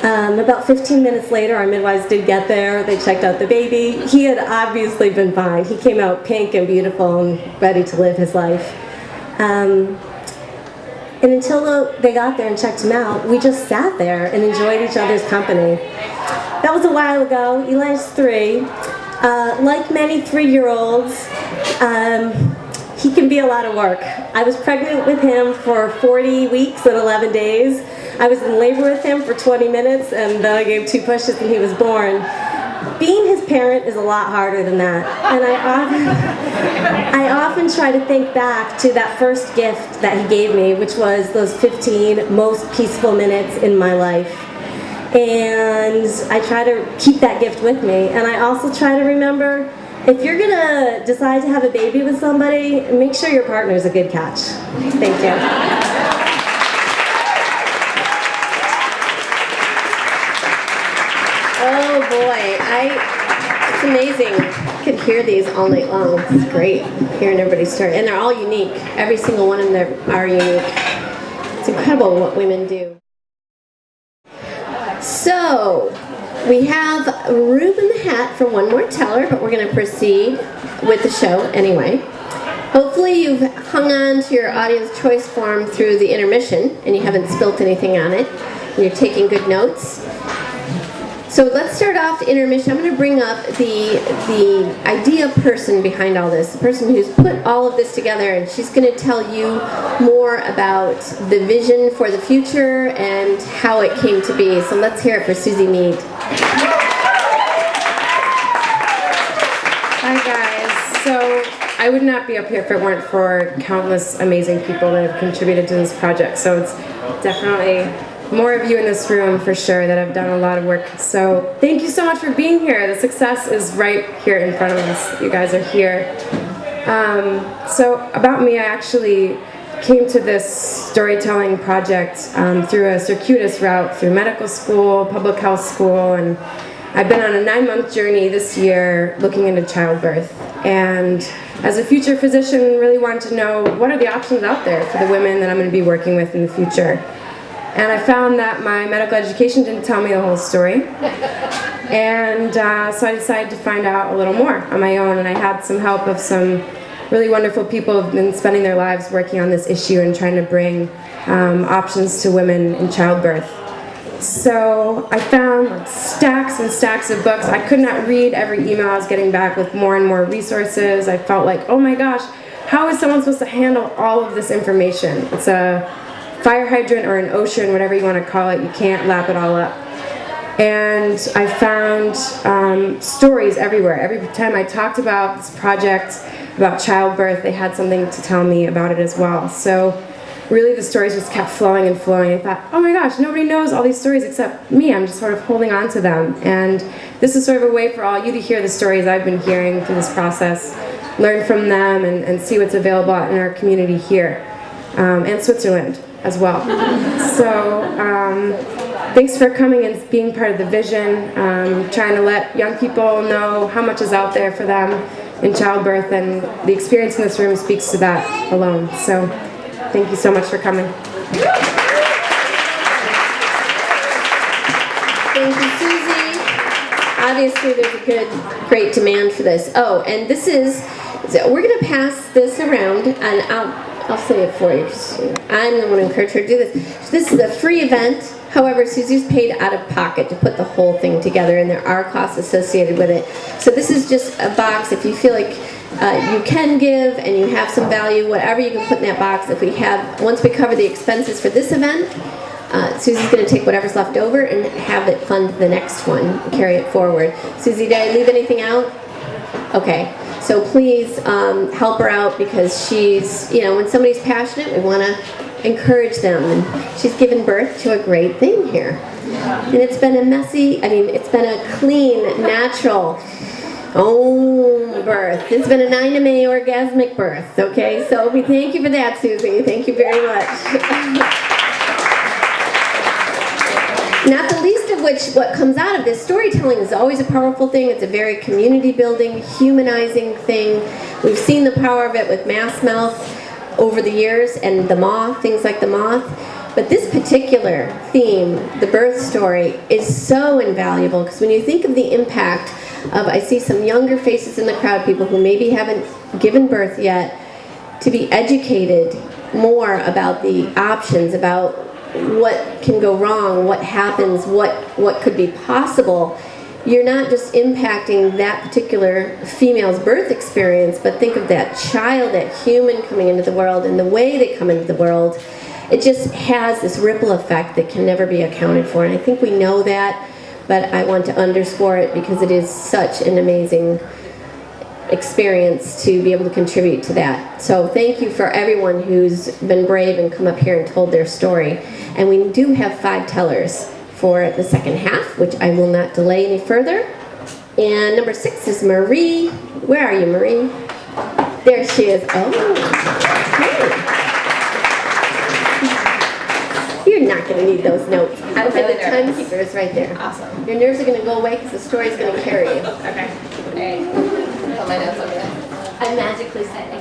About 15 minutes later, our midwives did get there. They checked out the baby. He had obviously been fine. He came out pink and beautiful and ready to live his life. And until they got there and checked him out, we just sat there and enjoyed each other's company. That was a while ago. Eli's 3. Like many 3-year-olds, he can be a lot of work. I was pregnant with him for 40 weeks and 11 days. I was in labor with him for 20 minutes, and then I gave 2 pushes and he was born. Being his parent is a lot harder than that. And I often try to think back to that first gift that he gave me, which was those 15 most peaceful minutes in my life. And I try to keep that gift with me. And I also try to remember, if you're going to decide to have a baby with somebody, make sure your partner's a good catch. Thank you. Oh boy, it's amazing. I could hear these all night long. It's great hearing everybody's story. And they're all unique. Every single one of them are unique. It's incredible what women do. So, we have room in the hat for one more teller, but we're going to proceed with the show anyway. Hopefully you've hung on to your audience choice form through the intermission and you haven't spilt anything on it. And you're taking good notes. So let's start off the intermission. I'm going to bring up the idea person behind all this, the person who's put all of this together, and she's going to tell you more about the vision for the future and how it came to be. So let's hear it for Susie Mead. Hi guys. So I I would not be up here if it weren't for countless amazing people that have contributed to this project. So it's definitely more of you in this room for sure that have done a lot of work. So thank you so much for being here. The success is right here in front of us. You guys are here. So about me, I actually came to this storytelling project through a circuitous route through medical school, public health school, and I've been on a 9-month journey this year looking into childbirth. And as a future physician, really wanted to know what are the options out there for the women that I'm going to be working with in the future. And I found that my medical education didn't tell me the whole story. And so I decided to find out a little more on my own, and I had some help of some really wonderful people who have been spending their lives working on this issue and trying to bring options to women in childbirth. So I found like stacks and stacks of books. I could not read every email I was getting back with more and more resources. I felt like, oh my gosh, how is someone supposed to handle all of this information? It's a fire hydrant or an ocean, whatever you want to call it. You can't lap it all up. And I found stories everywhere. Every time I talked about this project, about childbirth, they had something to tell me about it as well. So really the stories just kept flowing and flowing. I thought, oh my gosh, nobody knows all these stories except me. I'm just sort of holding on to them. And this is sort of a way for all you to hear the stories I've been hearing through this process, learn from them, and see what's available in our community here, and Switzerland as well. So thanks for coming and being part of the vision, trying to let young people know how much is out there for them in childbirth, and the experience in this room speaks to that alone. So thank you so much for coming. Thank you, Susie. Obviously, there's a great demand for this. Oh, and this is, so we're going to pass this around, and I'll say it for you. I'm the one who encouraged her to do this. This is a free event. However, Susie's paid out of pocket to put the whole thing together, and there are costs associated with it. So this is just a box. If you feel like you can give and you have some value, whatever you can put in that box. If we have, once we cover the expenses for this event, Susie's going to take whatever's left over and have it fund the next one and carry it forward. Susie, did I leave anything out? Okay. So please help her out, because she's, you know, when somebody's passionate, we want to encourage them. And she's given birth to a great thing here. And it's been a messy, it's been a clean, natural birth. It's been a 9 to May orgasmic birth, okay? So we thank you for that, Susie. Thank you very much. Not the least of which, what comes out of this, storytelling is always a powerful thing. It's a very community building, humanizing thing. We've seen the power of it with Mass Mouth over the years, and the moth, things like the moth. But this particular theme, the birth story, is so invaluable, because when you think of the impact of, I see some younger faces in the crowd, people who maybe haven't given birth yet, to be educated more about the options, about what can go wrong, what happens, what could be possible. You're not just impacting that particular female's birth experience, but think of that child, that human coming into the world, and the way they come into the world. It just has this ripple effect that can never be accounted for, and I think we know that, but I want to underscore it because it is such an amazing experience to be able to contribute to that. So thank you for everyone who's been brave and come up here and told their story. And we do have 5 tellers for the second half, which I will not delay any further. And number 6 is Marie. Where are you, Marie? There she is. Oh, hey. You're not going to need those notes. I'm really the nervous. timekeeper is right there. Awesome. Your nerves are going to go away because the story's going to carry you. Okay. Hey. Put my notes over there. I magically said.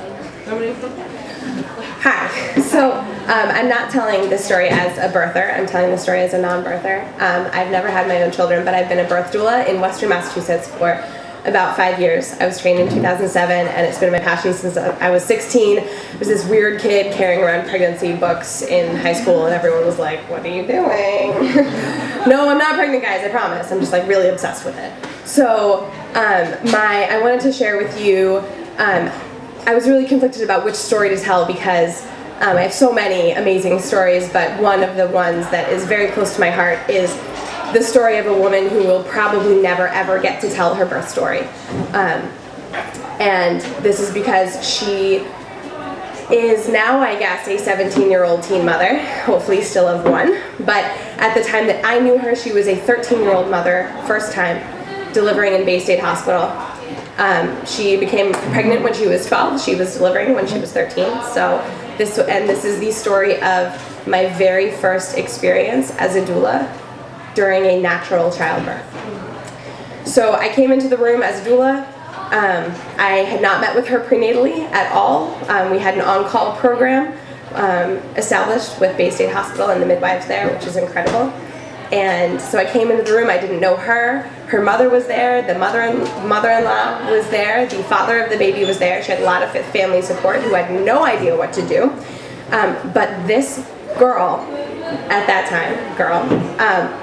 Hi. So I'm not telling this story as a birther. I'm telling the story as a non-birther. I've never had my own children, but I've been a birth doula in Western Massachusetts for about 5 years. I was trained in 2007, and it's been my passion since I was 16. I was this weird kid carrying around pregnancy books in high school, and everyone was like, "What are you doing?" No, I'm not pregnant, guys, I promise. I'm just like really obsessed with it. So I wanted to share with you, I was really conflicted about which story to tell, because I have so many amazing stories, but one of the ones that is very close to my heart is the story of a woman who will probably never ever get to tell her birth story. And this is because she is now, I guess, a 17-year-old teen mother, hopefully still of one. But at the time that I knew her, she was a 13-year-old mother, first time delivering in Bay State Hospital. She became pregnant when she was 12. She was delivering when she was 13. So this is the story of my very first experience as a doula during a natural childbirth. So I came into the room as a doula. I had not met with her prenatally at all. We had an on-call program established with Bay State Hospital and the midwives there, which is incredible. And so I came into the room, I didn't know her. Her mother was there, the mother-in-law was there, the father of the baby was there. She had a lot of family support who had no idea what to do. But this girl, at that time,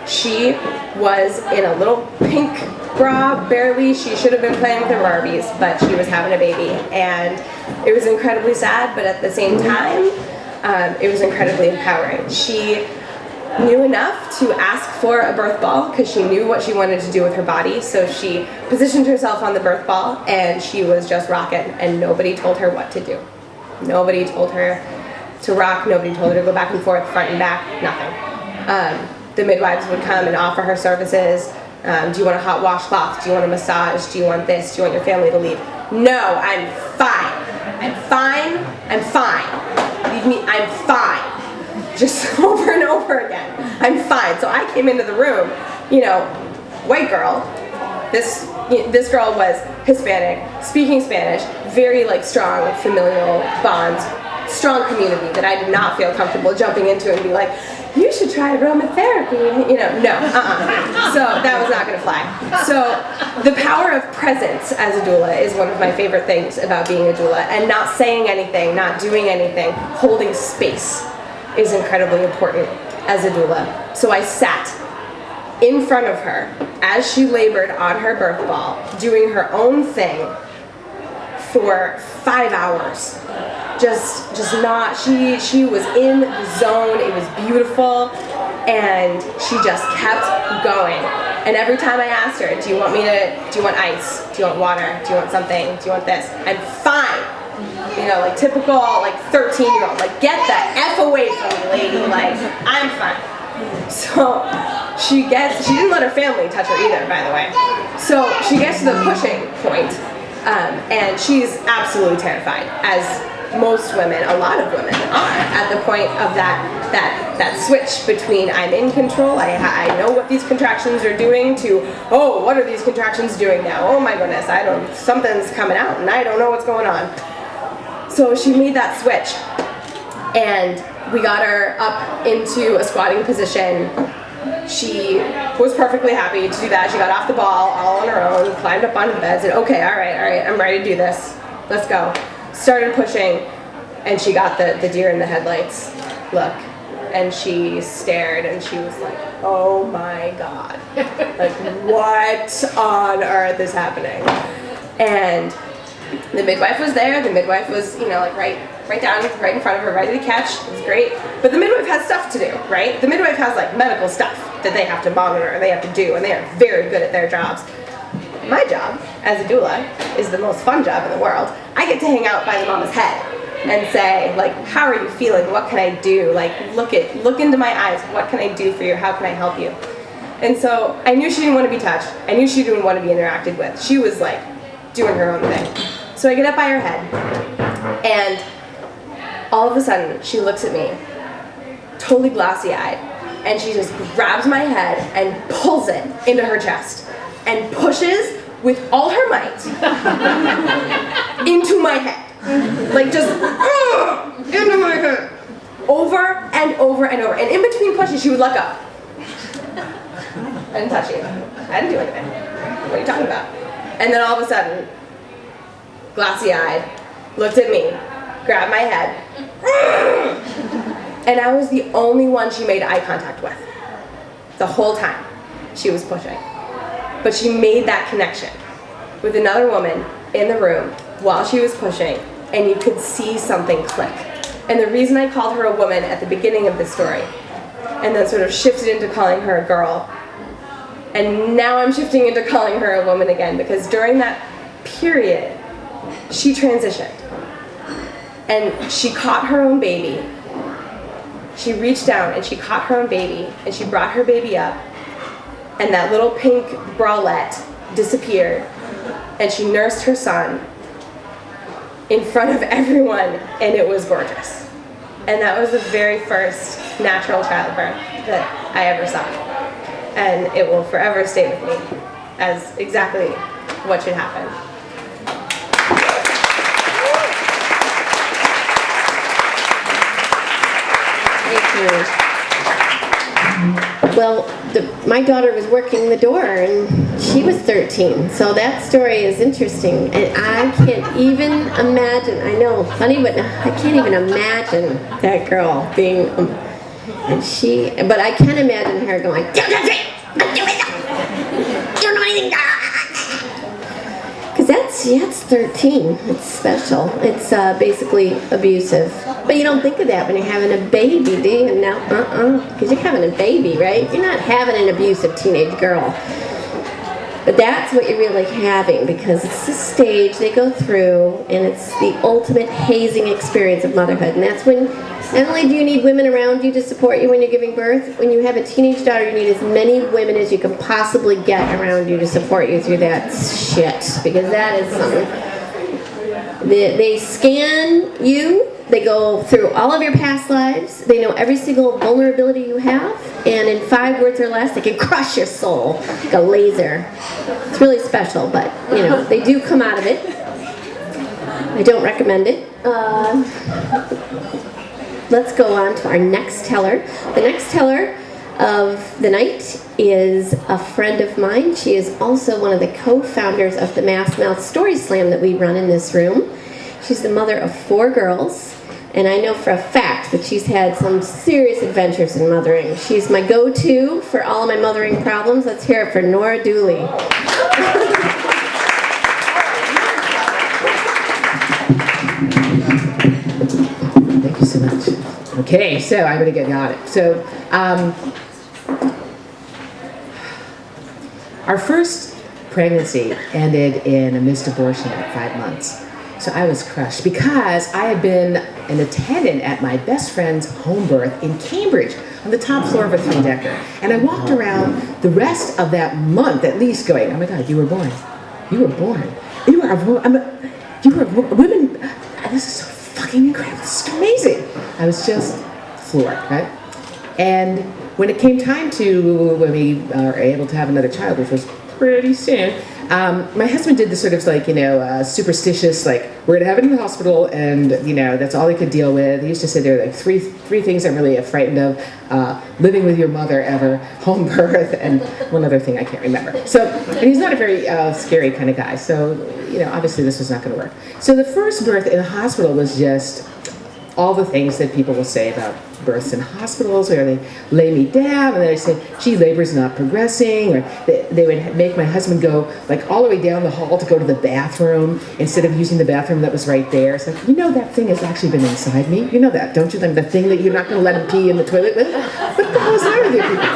she was in a little pink bra, barely. She should have been playing with her Barbies, but she was having a baby. And it was incredibly sad, but at the same time, it was incredibly empowering. She knew enough to ask for a birth ball because she knew what she wanted to do with her body. So she positioned herself on the birth ball and she was just rocking, and nobody told her what to do. Nobody told her to rock, nobody told her to go back and forth, front and back, nothing. The midwives would come and offer her services. Do you want a hot washcloth? Do you want a massage? Do you want this? Do you want your family to leave? No, I'm fine. I'm fine. I'm fine. Leave me, I'm fine. Just over and over again. I'm fine. So I came into the room, white girl. This girl was Hispanic, speaking Spanish, very strong familial bonds, strong community that I did not feel comfortable jumping into and be like, you should try aromatherapy, no, So that was not going to fly. So the power of presence as a doula is one of my favorite things about being a doula, and not saying anything, not doing anything, holding space is incredibly important as a doula. So I sat in front of her as she labored on her birth ball, doing her own thing for 5 hours. She was in the zone, it was beautiful, and she just kept going. And every time I asked her, do you want ice? Do you want water? Do you want something? Do you want this? I'm fine. Typical 13-year-old, get the F away from me, lady, I'm fine. So she didn't let her family touch her either, by the way. So she gets to the pushing point, and she's absolutely terrified, as most women, a lot of women are, at the point of that switch between I'm in control, I know what these contractions are doing, to, oh, what are these contractions doing now? Oh my goodness, something's coming out and I don't know what's going on. So she made that switch, and we got her up into a squatting position. She was perfectly happy to do that. She got off the ball all on her own, climbed up onto the bed, said, okay, all right, I'm ready to do this. Let's go. Started pushing, and she got the deer in the headlights look. And she stared, and she was like, oh my God. What on earth is happening? And the midwife was there. The midwife was, right down, right in front of her, ready to catch. It was great. But the midwife has stuff to do, right? The midwife has medical stuff that they have to monitor, they have to do, and they are very good at their jobs. My job as a doula is the most fun job in the world. I get to hang out by the mama's head and say, how are you feeling? What can I do? Look into my eyes. What can I do for you? How can I help you? And so I knew she didn't want to be touched. I knew she didn't want to be interacted with. She was doing her own thing. So I get up by her head, and all of a sudden she looks at me, totally glassy-eyed, and she just grabs my head and pulls it into her chest and pushes with all her might into my head. Into my head. Over and over and over. And in between pushes, she would let go. I didn't touch you. I didn't do anything. What are you talking about? And then all of a sudden, glassy-eyed, looked at me, grabbed my head, and I was the only one she made eye contact with. The whole time she was pushing. But she made that connection with another woman in the room while she was pushing, and you could see something click. And the reason I called her a woman at the beginning of this story, and then sort of shifted into calling her a girl, and now I'm shifting into calling her a woman again, because during that period, she transitioned. And she caught her own baby. She reached down and she caught her own baby and she brought her baby up, and that little pink bralette disappeared, and she nursed her son in front of everyone, and it was gorgeous. And that was the very first natural childbirth that I ever saw. And it will forever stay with me as exactly what should happen. Well, my daughter was working the door and she was 13, so that story is interesting. And I can't even imagine, I know, funny, but I can't even imagine that girl being, but I can imagine her going, "You don't know anything." Because that's 13. It's special. It's basically abusive. But you don't think of that when you're having a baby, do you? No, because you're having a baby, right? You're not having an abusive teenage girl. But that's what you're really having, because it's the stage they go through, and it's the ultimate hazing experience of motherhood. And that's when, not only do you need women around you to support you when you're giving birth, when you have a teenage daughter, you need as many women as you can possibly get around you to support you through that shit, because that is something. They scan you. They go through all of your past lives. They know every single vulnerability you have. And in 5 words or less, they can crush your soul like a laser. It's really special, but, you know, they do come out of it. I don't recommend it. Let's go on to our next teller. The next teller of the night is a friend of mine. She is also one of the co-founders of the Mass Mouth storyslam that we run in this room. She's the mother of 4 girls. And I know for a fact that she's had some serious adventures in mothering. She's my go-to for all of my mothering problems. Let's hear it for Nora Dooley. Thank you so much. Okay, so I'm going to get on it. So, our first pregnancy ended in a missed abortion at 5 months. So I was crushed because I had been an attendant at my best friend's home birth in Cambridge on the top floor of a 3-decker. And I walked around the rest of that month at least going, oh my God, you were born. You were born. You were a woman. This is so fucking incredible. This is amazing. I was just floored, right? And when it came time to, when we are able to have another child, which was pretty soon, my husband did this sort of like, superstitious, like, we're gonna have it in the hospital, and, that's all he could deal with. He used to say there are like three things I'm really frightened of: living with your mother ever, home birth, and one other thing I can't remember. So, and he's not a very scary kind of guy, so, obviously this was not gonna work. So the first birth in the hospital was just all the things that people will say about births in hospitals, where they lay me down and they say, gee, labor's not progressing, or they would make my husband go like all the way down the hall to go to the bathroom instead of using the bathroom that was right there. It's like, that thing has actually been inside me. You know that, don't you? The thing that you're not going to let him pee in the toilet with? What the hell is wrong with you people?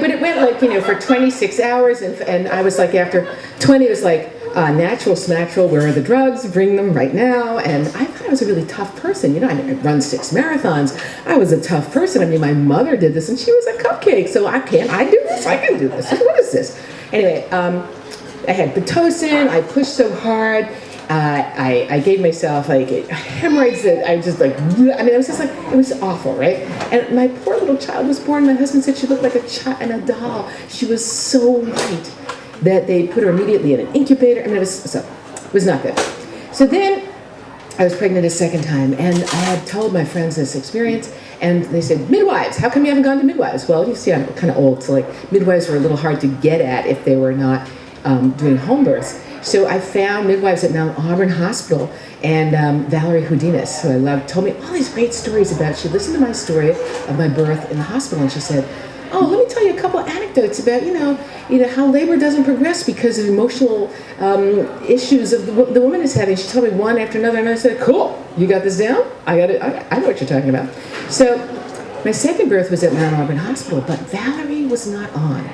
But it went like, for 26 hours, and I was like, after 20, it was like, natural snatchral, where are the drugs? Bring them right now. And I thought I was a really tough person. I run 6 marathons. I was a tough person. My mother did this, and she was a cupcake. So I do this? I can do this. What is this? Anyway, I had Pitocin. I pushed so hard. I gave myself like hemorrhoids that I just like, it was just like, it was awful, right? And my poor little child was born. My husband said she looked like a doll. She was so white that they put her immediately in an incubator. It was not good. So then I was pregnant a second time, and I had told my friends this experience, and they said, midwives, how come you haven't gone to midwives? Well, you see, I'm kind of old, so like midwives were a little hard to get at if they were not doing home births. So I found midwives at Mount Auburn Hospital, and Valerie Houdinis, who I loved, told me all these great stories about, she listened to my story of my birth in the hospital, and she said, oh, let me tell you a couple anecdotes about, how labor doesn't progress because of emotional issues of the woman is having. She told me one after another, and I said, cool, you got this down? I got it. I know what you're talking about. So my second birth was at Mount Auburn Hospital, but Valerie was not on.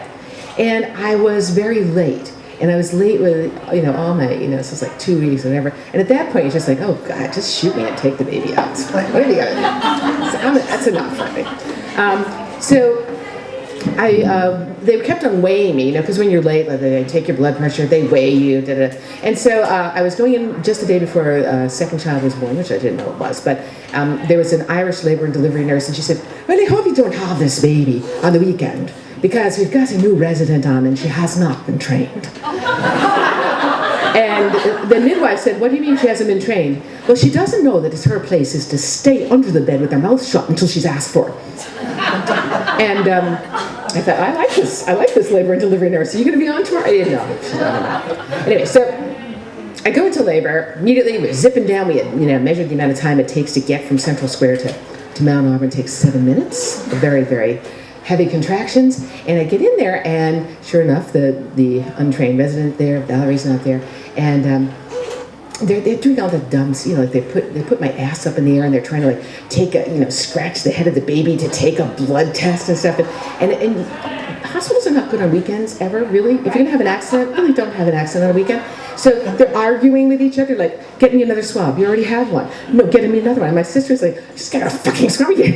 And I was very late. And I was late with, all my, so it was like 2 weeks or whatever. And at that point, it's just like, oh God, just shoot me and take the baby out. Like, what have you got to do? So that's enough for me. They kept on weighing me, because when you're late, like, they take your blood pressure, they weigh you, And so I was going in just the day before a second child was born, which I didn't know it was, but there was an Irish labor and delivery nurse, and she said, well, I hope you don't have this baby on the weekend, because we've got a new resident on and she has not been trained. And the midwife said, what do you mean she hasn't been trained? Well, she doesn't know that it's her place is to stay under the bed with her mouth shut until she's asked for it. And I thought, I like this labor and delivery nurse. Are you going to be on tomorrow? I didn't know. She's not on that. Anyway, so I go into labor. Immediately, we're zipping down. We had measured the amount of time it takes to get from Central Square to Mount Auburn. It takes 7 minutes. Very, very heavy contractions. And I get in there, and sure enough, the untrained resident there, Valerie's not there, and they're doing all the dumps, like they put my ass up in the air and they're trying to like take scratch the head of the baby to take a blood test and stuff. And hospitals are not good on weekends ever, really. If you're gonna have an accident, really don't have an accident on a weekend. So they're arguing with each other, like, get me another swab. You already have one. No, get me another one. And my sister's like, just get a fucking swab again,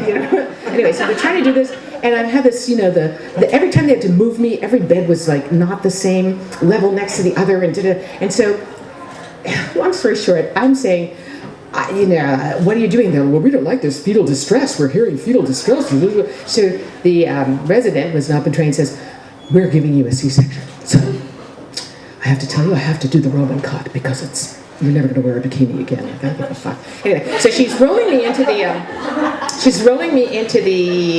Anyway, so they're trying to do this, and I have this, every time they had to move me, every bed was like not the same level next to the other, and so. Long story short, I'm saying, what are you doing there? Well, we don't like this fetal distress. We're hearing fetal distress. So the resident, who has not been trained, says, we're giving you a C-section. So I have to tell you, I have to do the Roman cut because you're never going to wear a bikini again. Like, I don't give a fuck. Anyway, so she's rolling me into the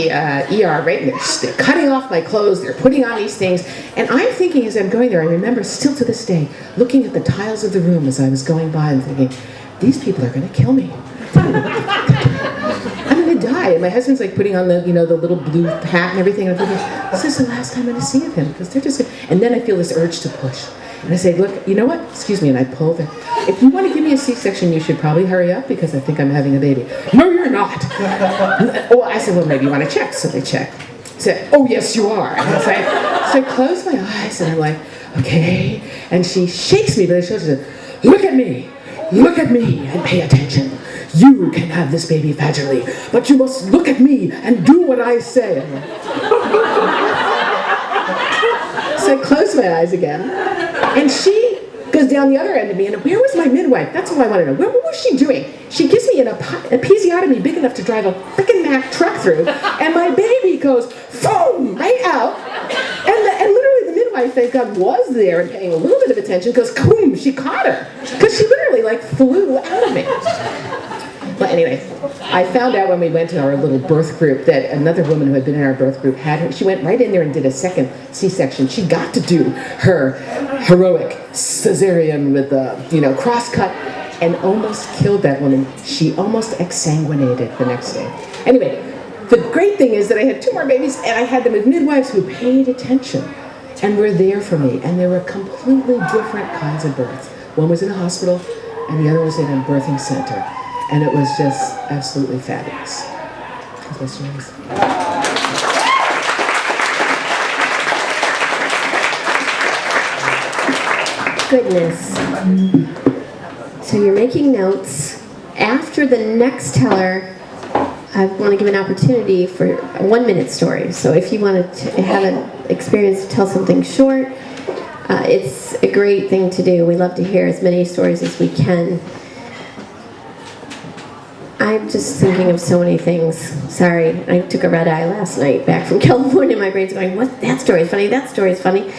ER, right? And they're cutting off my clothes. They're putting on these things. And I'm thinking as I'm going there, I remember still to this day, looking at the tiles of the room as I was going by and thinking, these people are going to kill me. I'm going to die. And my husband's like putting on the, the little blue hat and everything. And I'm thinking, this is the last time I'm going to see of him because they're just. And then I feel this urge to push. And I say, look, you know what? Excuse me. And I pull the. If you want to give me a C-section, you should probably hurry up because I think I'm having a baby. No, you're not. Well, I said, well, maybe you want to check. So they check. I said, oh, yes, you are. And so I close my eyes and I'm like, okay. And she shakes me by the shoulder and says, look at me and pay attention. You can have this baby vaginally, but you must look at me and do what I say. So I close my eyes again, and she goes down the other end of me, and where was my midwife? That's all I want to know. What was she doing? She gives me an episiotomy big enough to drive a frickin' Mack truck through, and my baby goes, boom, right out, and literally the midwife, thank God, was there and paying a little bit of attention, goes, boom, she caught her, because she literally, like, flew out of me. But anyway, I found out when we went to our little birth group that another woman who had been in our birth group she went right in there and did a second C-section. She got to do her heroic cesarean with the, cross-cut and almost killed that woman. She almost exsanguinated the next day. Anyway, the great thing is that I had 2 more babies and I had them with midwives who paid attention and were there for me. And they were completely different kinds of births. One was in a hospital and the other was in a birthing center. And it was just absolutely fabulous. Goodness. So you're making notes. After the next teller, I want to give an opportunity for a 1-minute story. So if you wanted to have an experience to tell something short, it's a great thing to do. We love to hear as many stories as we can. I'm just thinking of so many things. Sorry, I took a red eye last night back from California. My brain's going, what? That story's funny, that story's funny.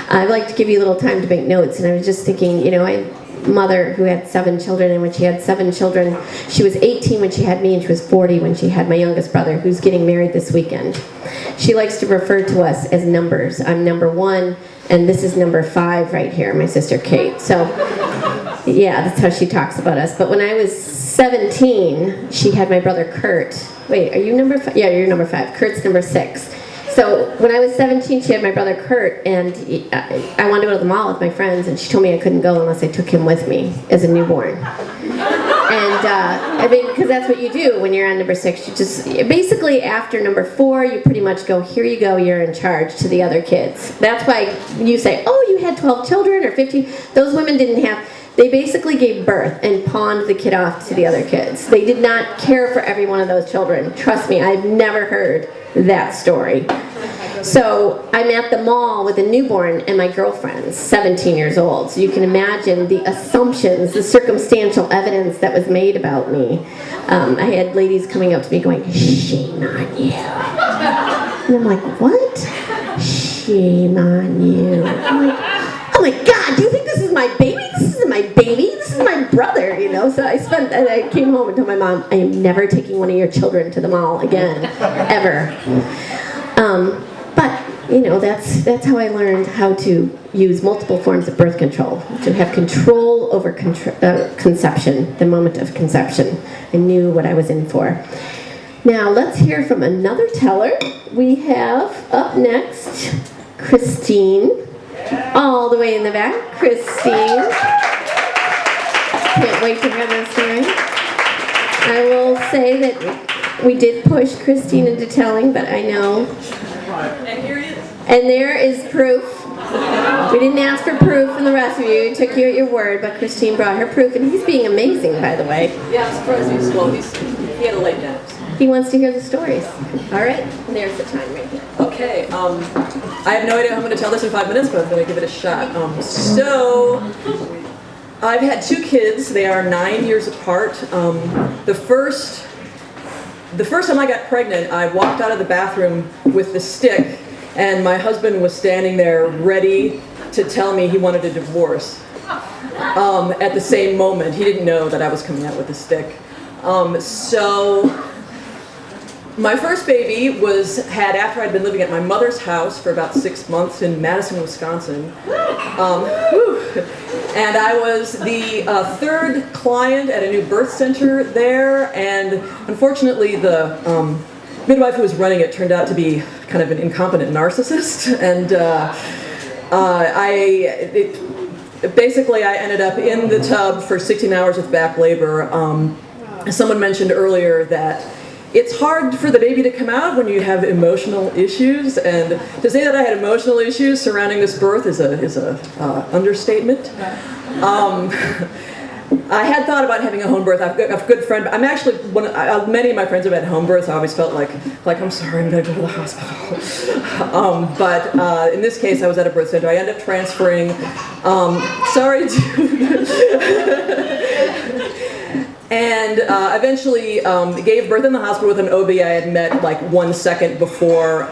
I'd like to give you a little time to make notes, and I was just thinking, I had a mother who had 7 children, and when she had 7 children, she was 18 when she had me, and she was 40 when she had my youngest brother, who's getting married this weekend. She likes to refer to us as numbers. I'm number 1, and this is number 5 right here, my sister Kate. So, yeah, that's how she talks about us. But when I was 17, she had my brother Kurt. Wait, are you number 5? Yeah, you're number 5. Kurt's number 6. So when I was 17, she had my brother Kurt, and I wanted to go to the mall with my friends, and she told me I couldn't go unless I took him with me as a newborn. And I mean, because that's what you do when you're on number 6. You just, basically after number 4, you pretty much go, here you go, you're in charge to the other kids. That's why you say, oh, you had 12 children or 15. Those women didn't have, they basically gave birth and pawned the kid off to the other kids. They did not care for every one of those children. Trust me, I've never heard that story. So I'm at the mall with a newborn and my girlfriend's 17 years old. So you can imagine the assumptions, the circumstantial evidence that was made about me. I had ladies coming up to me going, shame on you. And I'm like, what? Shame on you. I'm like, oh my God, do you think this is my baby? This isn't my baby. This is my brother, you know? So I came home and told my mom, I am never taking one of your children to the mall again, ever. But, you know, that's how I learned how to use multiple forms of birth control, to have control over conception, the moment of conception. I knew what I was in for. Now, let's hear from another teller. We have up next, Christine, all the way in the back. Christine. Can't wait to hear this story. I will say that we did push Christine into telling, but I know. And here it is. And there is proof. We didn't ask for proof from the rest of you. We took you at your word, but Christine brought her proof, and he's being amazing, by the way. Yeah, I'm surprised he had to lay down. He wants to hear the stories. All right, and there's the time right here. Okay, I have no idea how I'm going to tell this in 5 minutes, but I'm going to give it a shot. So, I've had 2 kids. They are 9 years apart. The first time I got pregnant, I walked out of the bathroom with the stick, and my husband was standing there ready to tell me he wanted a divorce. At the same moment, he didn't know that I was coming out with the stick. So my first baby was had after I'd been living at my mother's house for about 6 months in Madison, Wisconsin. And I was the 3rd client at a new birth center there, and unfortunately the midwife who was running it turned out to be kind of an incompetent narcissist, and basically I ended up in the tub for 16 hours with back labor. Someone mentioned earlier that it's hard for the baby to come out when you have emotional issues, and to say that I had emotional issues surrounding this birth is a understatement. I had thought about having a home birth. I've got a good friend. I'm actually many of my friends have had home births. I always felt like I'm sorry, I'm going to go to the hospital. But in this case, I was at a birth center. I ended up transferring. Sorry, dude. And eventually gave birth in the hospital with an OB I had met like 1 second before.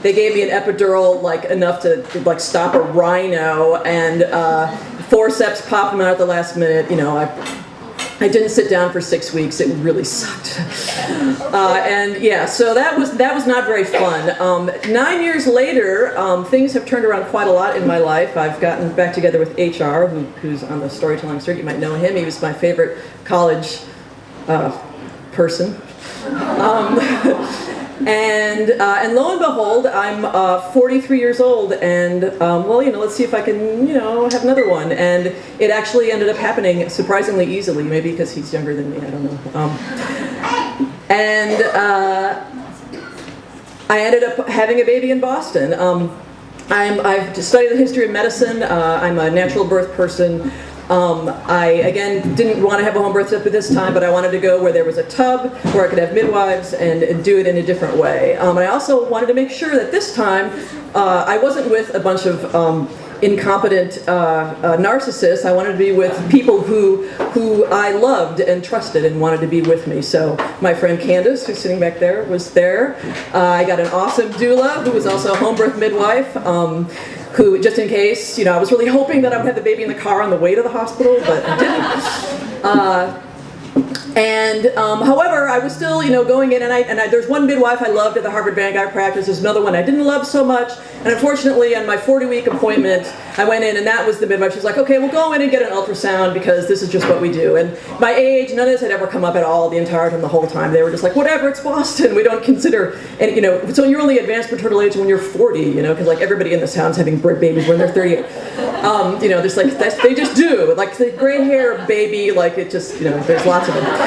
They gave me an epidural enough to stop a rhino, and forceps popped them out at the last minute. You know, I didn't sit down for 6 weeks. It really sucked. And yeah, so that was not very fun. 9 years later, things have turned around quite a lot in my life. I've gotten back together with HR, who's on the storytelling circuit. You might know him. He was my favorite college person. And lo and behold, I'm 43 years old, and well, let's see if I can, have another one. And it actually ended up happening surprisingly easily, maybe because he's younger than me, I don't know. I ended up having a baby in Boston. I've studied the history of medicine. I'm a natural birth person. I, again, didn't want to have a home birth at this time, but I wanted to go where there was a tub, where I could have midwives, and do it in a different way. I also wanted to make sure that this time I wasn't with a bunch of incompetent narcissists. I wanted to be with people who I loved and trusted and wanted to be with me. So my friend Candace, who's sitting back there, was there. I got an awesome doula who was also a home birth midwife. Who, just in case, I was really hoping that I would have the baby in the car on the way to the hospital, but I didn't. However, I was still, going in, and there's one midwife I loved at the Harvard Vanguard practice. There's another one I didn't love so much, and unfortunately, on my 40-week appointment, I went in, and that was the midwife. She's like, okay, we'll go in and get an ultrasound because this is just what we do. And my age, none of this had ever come up at all the entire time, the whole time. They were just like, whatever, it's Boston. We don't consider, and so you're only advanced maternal age when you're 40, because everybody in this town's having babies when they're 38. There's they just do, the gray hair baby, it just, there's lots of them.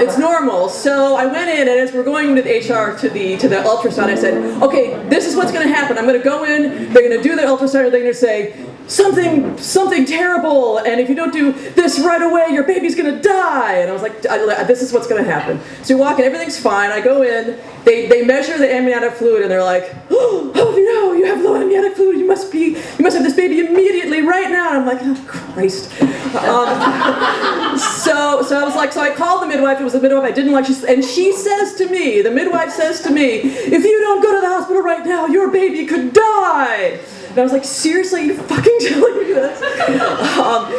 It's normal. So I went in, and as we're going to the HR to the ultrasound, I said, okay, this is what's going to happen. I'm going to go in, they're going to do the ultrasound, and they're going to say, something terrible, and if you don't do this right away, your baby's going to die. And I was like, this is what's going to happen. So you walk in, everything's fine. I go in, they measure the amniotic fluid, and they're like, oh no, you have low amniotic fluid. You must have this baby immediately, right now. And I'm like, oh Christ. So I was like, so I called the midwife. It was the midwife I didn't like, and she says to me, the midwife says to me, if you don't go to the hospital right now, your baby could die. And I was like, seriously, you fucking telling me this?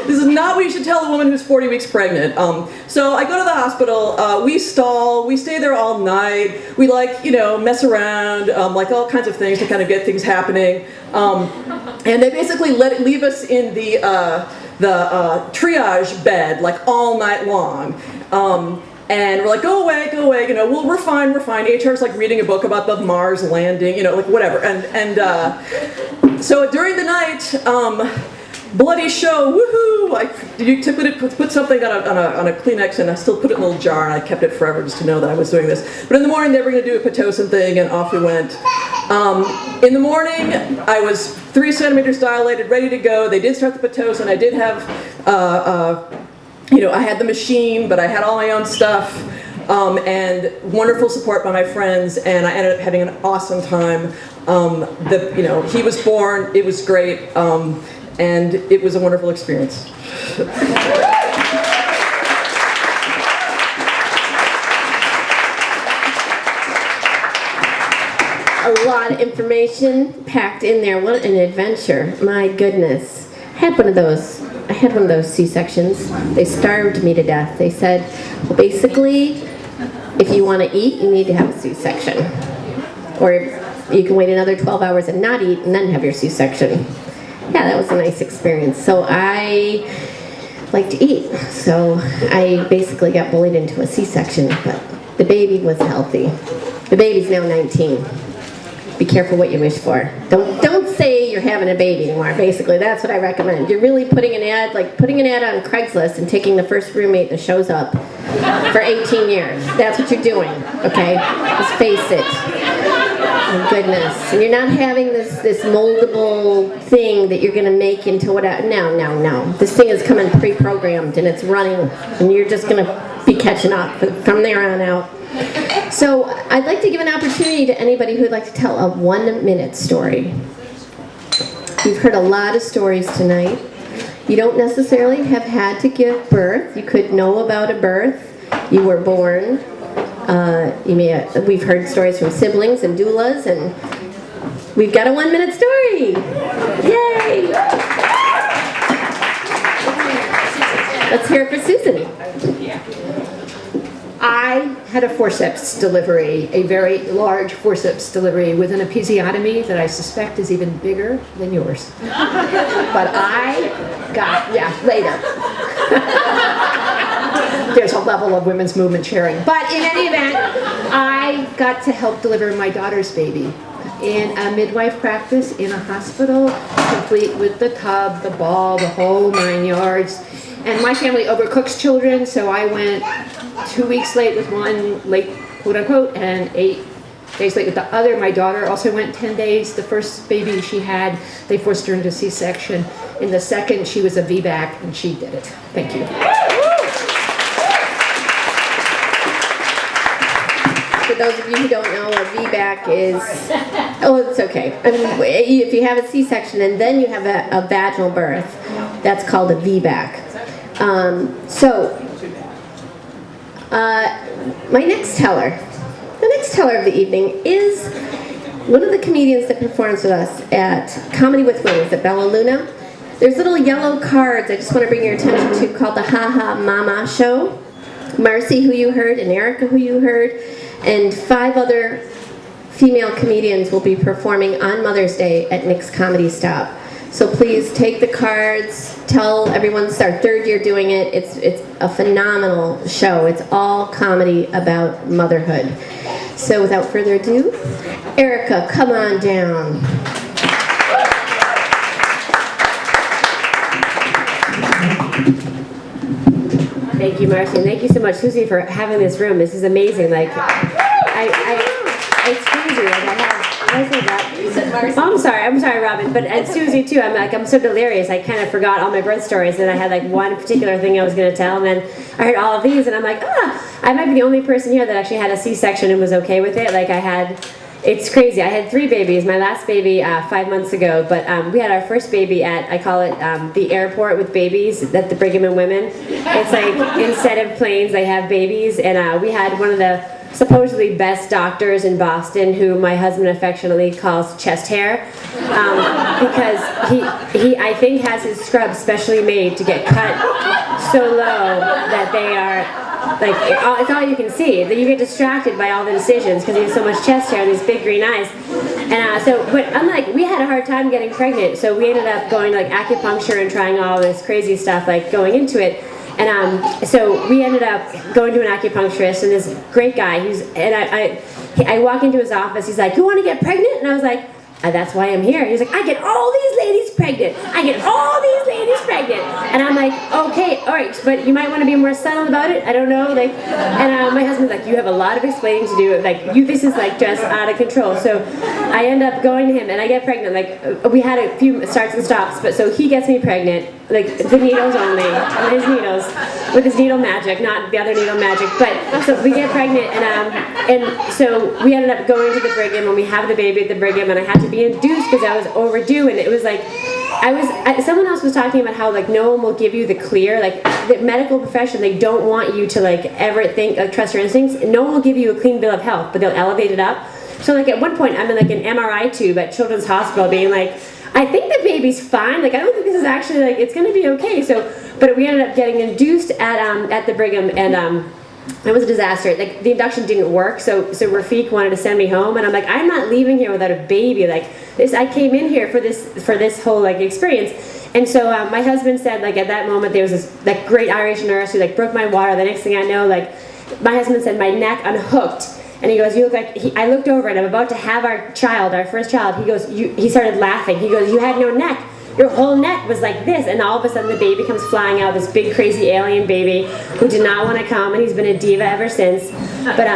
This is not what you should tell a woman who's 40 weeks pregnant. So I go to the hospital, we stall, we stay there all night, we mess around, like all kinds of things to kind of get things happening. And they basically leave us in the triage bed, like all night long. And we're like, go away, well, we're fine. HR's like reading a book about the Mars landing, like whatever. So during the night, bloody show, woohoo! I put something on a Kleenex, and I still put it in a little jar, and I kept it forever just to know that I was doing this. But in the morning, they were going to do a Pitocin thing, and off we went. In the morning, I was 3 centimeters dilated, ready to go. They did start the Pitocin. I did have, I had the machine, but I had all my own stuff. And wonderful support by my friends, and I ended up having an awesome time. He was born, it was great, and it was a wonderful experience. A lot of information packed in there. What an adventure. My goodness. I had one of those C-sections. They starved me to death. They said, well, basically, if you want to eat, you need to have a C-section. Or you can wait another 12 hours and not eat and then have your C-section. Yeah, that was a nice experience. So I like to eat. So I basically got bullied into a C-section, but the baby was healthy. The baby's now 19. Be careful what you wish for. Don't say you're having a baby anymore. Basically, that's what I recommend. You're really putting an ad on Craigslist and taking the first roommate that shows up for 18 years. That's what you're doing, okay? Just face it. Oh, goodness. And you're not having this moldable thing that you're going to make into what... No. This thing is coming pre-programmed, and it's running, and you're just going to be catching up from there on out. So I'd like to give an opportunity to anybody who would like to tell a 1-minute story. You've heard a lot of stories tonight. You don't necessarily have had to give birth. You could know about a birth. You were born. We've heard stories from siblings and doulas, and we've got a 1-minute story. Yay! Let's hear it for Susan. I had a forceps delivery, a very large forceps delivery with an episiotomy that I suspect is even bigger than yours. But I got, later. There's a level of women's movement sharing. But in any event, I got to help deliver my daughter's baby in a midwife practice in a hospital, complete with the tub, the ball, the whole 9 yards. And my family overcooks children, so I went 2 weeks late with one, late, quote unquote, and 8 days late with the other. My daughter also went 10 days. The first baby she had, they forced her into C-section. In the second, she was a VBAC, and she did it. Thank you. For those of you who don't know, a VBAC is, it's okay. I mean, if you have a C-section and then you have a vaginal birth, that's called a VBAC. My next teller, the next teller of the evening is one of the comedians that performs with us at Comedy with Wings at Bella Luna. There's little yellow cards I just want to bring your attention to called the Ha Ha Mama Show. Marcy, who you heard, and Erica, who you heard, and 5 other female comedians will be performing on Mother's Day at Nick's Comedy Stop. So please take the cards, tell everyone it's our 3rd year doing it. It's a phenomenal show. It's all comedy about motherhood. So without further ado, Erica, come on down. Thank you, Marcy, and thank you so much, Susie, for having this room. This is amazing. Like, it's crazy. Like, I said that. You said Marcy. Oh, I'm sorry, Robin. But and Susie too. I'm so delirious. I kind of forgot all my birth stories, and I had like one particular thing I was going to tell, and then I heard all of these, and I'm like, I might be the only person here that actually had a C-section and was okay with it. Like it's crazy. I had 3 babies. My last baby 5 months ago, but we had our first baby at, I call it the airport with babies, at the Brigham and Women. It's like instead of planes, they have babies, and we had one of the supposedly best doctors in Boston, who my husband affectionately calls chest hair, because he I think has his scrubs specially made to get cut so low that they are like, it's all you can see. That you get distracted by all the decisions because he has so much chest hair and these big green eyes. And but we had a hard time getting pregnant, so we ended up going to like acupuncture and trying all this crazy stuff like going into it. And so we ended up going to an acupuncturist, and this great guy, I walk into his office, he's like, "You want to get pregnant?" And I was like, "That's why I'm here." He's like, "I get all these ladies pregnant. I get all these ladies pregnant." And I'm like, "Okay, all right, but you might want to be more subtle about it. I don't know." Like, and my husband's like, "You have a lot of explaining to do. Like, this is like just out of control." So I end up going to him, and I get pregnant. Like, we had a few starts and stops, but so he gets me pregnant, like the needles only, with his needle magic, not the other needle magic. But so we get pregnant, and so we ended up going to the Brigham, and we have the baby at the Brigham, and I had to be induced because I was overdue, and it was like, someone else was talking about how like no one will give you the clear, like the medical profession, they don't want you to like ever think, like trust your instincts. No one will give you a clean bill of health, but they'll elevate it up. So like at one point I'm in like an MRI tube at Children's Hospital being like, I think the baby's fine, like I don't think this is actually like, it's gonna be okay. So, but we ended up getting induced at the Brigham, and it was a disaster. Like the induction didn't work, so Rafiq wanted to send me home, and I'm like, I'm not leaving here without a baby. Like this, I came in here for this whole like experience. And so my husband said, like at that moment there was this like great Irish nurse who like broke my water. The next thing I know, like my husband said my neck unhooked, and he goes, "You look like." I looked over and I'm about to have our first child. He goes, he started laughing. He goes, "You had no neck. Your whole neck was like this," and all of a sudden the baby comes flying out, this big crazy alien baby who did not want to come, and he's been a diva ever since. But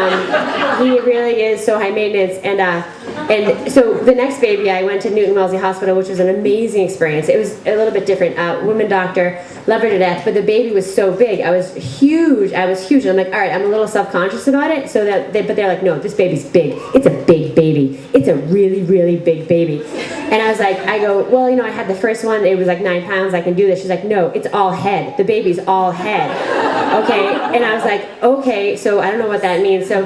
he really is so high maintenance, and so the next baby I went to Newton Wellesley Hospital, which was an amazing experience. It was a little bit different. Woman doctor, loved her to death, but the baby was so big. I was huge, and I'm like, all right, I'm a little self-conscious about it. So but they're like, no, this baby's big. It's a big baby. It's a really, really big baby. And I was like, I go, well, I had the first one, it was like 9 pounds, I can do this. She's like, no, it's all head. The baby's all head. Okay, and I was like, okay, so I don't know what that means. So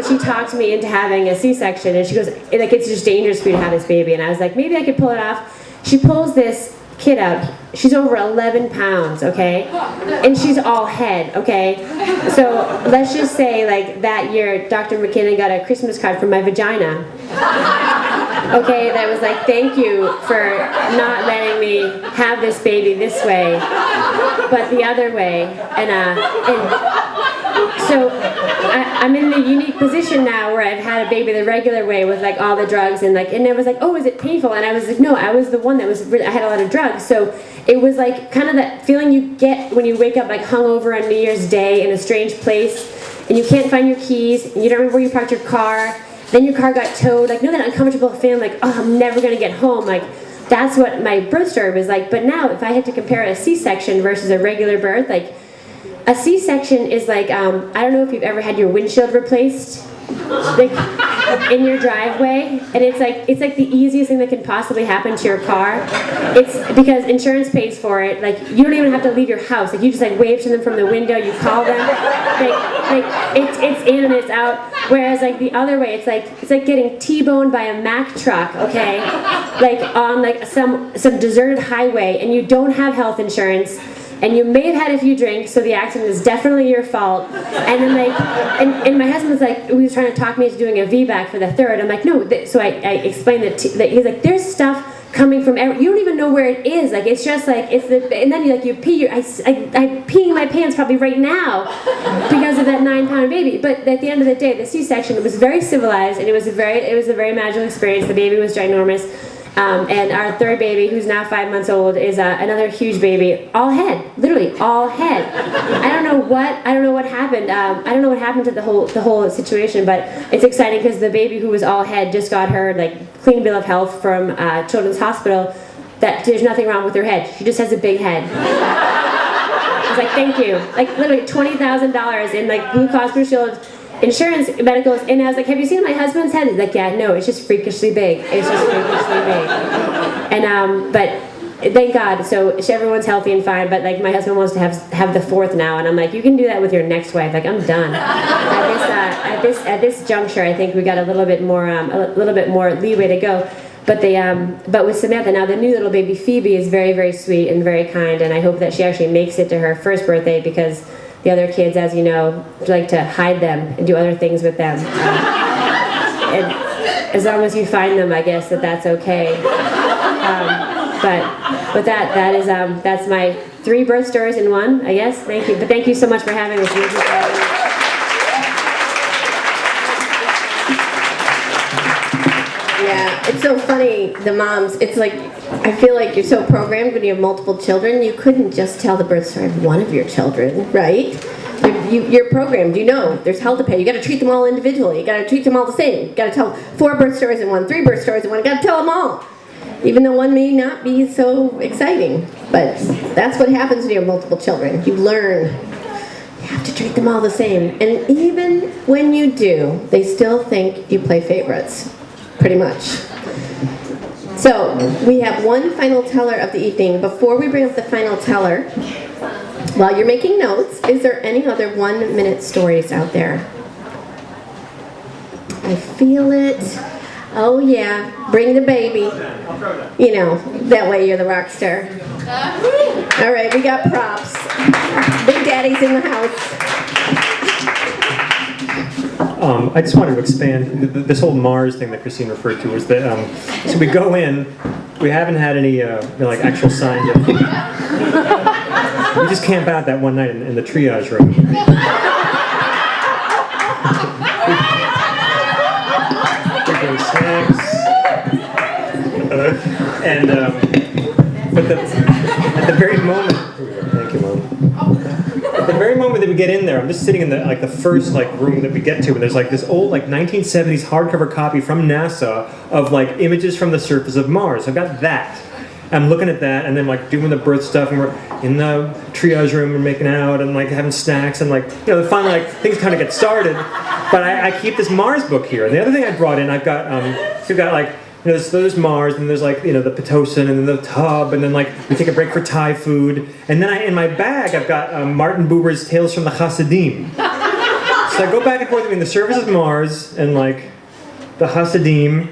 she talked me into having a C-section, and she goes, like, it's just dangerous for you to have this baby. And I was like, maybe I could pull it off. She pulls this kid out. She's over 11 pounds, okay? And she's all head, okay? So let's just say, like, that year, Dr. McKinnon got a Christmas card from my vagina. Okay, that was like, thank you for not letting me have this baby this way, but the other way. And so I'm in the unique position now where I've had a baby the regular way with like all the drugs, and it was like, oh, is it painful? And I was like, no, I was the one that was, I had a lot of drugs. So it was like kind of that feeling you get when you wake up like hungover on New Year's Day in a strange place, and you can't find your keys, and you don't remember where you parked your car. Then your car got towed, like, that uncomfortable feeling, like, oh, I'm never gonna get home. Like, that's what my birth story was like. But now, if I had to compare a C-section versus a regular birth, like, a C-section is like, I don't know if you've ever had your windshield replaced, like, in your driveway, and it's like the easiest thing that can possibly happen to your car. It's because insurance pays for it. Like, you don't even have to leave your house. Like, you just like wave to them from the window, you call them, it's in and it's out. Whereas like the other way, it's like getting T-boned by a Mack truck, okay? Like on like some deserted highway, and you don't have health insurance, and you may have had a few drinks, so the accident is definitely your fault. And then like, and my husband was like, he was trying to talk me into doing a VBAC for the third. I'm like, no. So I explained that he's like, there's stuff coming from you don't even know where it is. Like, it's just like, and then you pee I'm peeing my pants probably right now because of that 9-pound baby. But at the end of the day, the C-section was very civilized, and it was a very magical experience. The baby was ginormous. And our third baby, who's now 5 months old, is another huge baby, all head, literally all head. I don't know what happened. I don't know what happened to the whole situation, but it's exciting because the baby who was all head just got her clean bill of health from Children's Hospital that there's nothing wrong with her head. She just has a big head. I was like, thank you. Literally $20,000 in Blue Cross Blue Shield insurance medicals, and I was like, have you seen my husband's head? He's like, yeah, no, it's just freakishly big. It's just freakishly big. And but thank God, so everyone's healthy and fine. But my husband wants to have the fourth now, and I'm like, you can do that with your next wife. I'm done. At this juncture, I think we got a little bit more leeway to go. But but with Samantha now, the new little baby Phoebe is very, very sweet and very kind, and I hope that she actually makes it to her first birthday because the other kids, as you know, like to hide them and do other things with them. And as long as you find them, I guess that's okay. But with that's my 3 birth stories in one, I guess. Thank you. But thank you so much for having us. Yeah, it's so funny, the moms, it's I feel like you're so programmed when you have multiple children, you couldn't just tell the birth story of one of your children, right? You're programmed, you know, there's hell to pay. You gotta treat them all individually, you gotta treat them all the same. You gotta tell 4 birth stories in one, 3 birth stories in one, you gotta tell them all. Even though one may not be so exciting. But that's what happens when you have multiple children. You learn. You have to treat them all the same. And even when you do, they still think you play favorites. Pretty much. So, we have one final teller of the evening. Before we bring up the final teller, while you're making notes, is there any other 1-minute stories out there? I feel it. Oh yeah, bring the baby. You know, that way you're the rock star. All right, we got props. Big Daddy's in the house. I just wanted to expand this whole Mars thing that Christine referred to was that so we go in, we haven't had any actual signs of. We just camp out that one night in the triage room. We bring snacks, but at the very moment. Thank you, Mom. At the very moment that we get in there, I'm just sitting in the first room that we get to, and there's this old 1970s hardcover copy from NASA of images from the surface of Mars. I've got that. I'm looking at that, and then doing the birth stuff, and we're in the triage room, we're making out, and having snacks, and finally things kind of get started. But I keep this Mars book here, and the other thing I brought in, I've got there's Mars, and there's the Pitocin, and then the tub, and then we take a break for Thai food, and then in my bag I've got Martin Buber's Tales from the Hasidim. So I go back and forth between the surface of Mars and the Hasidim,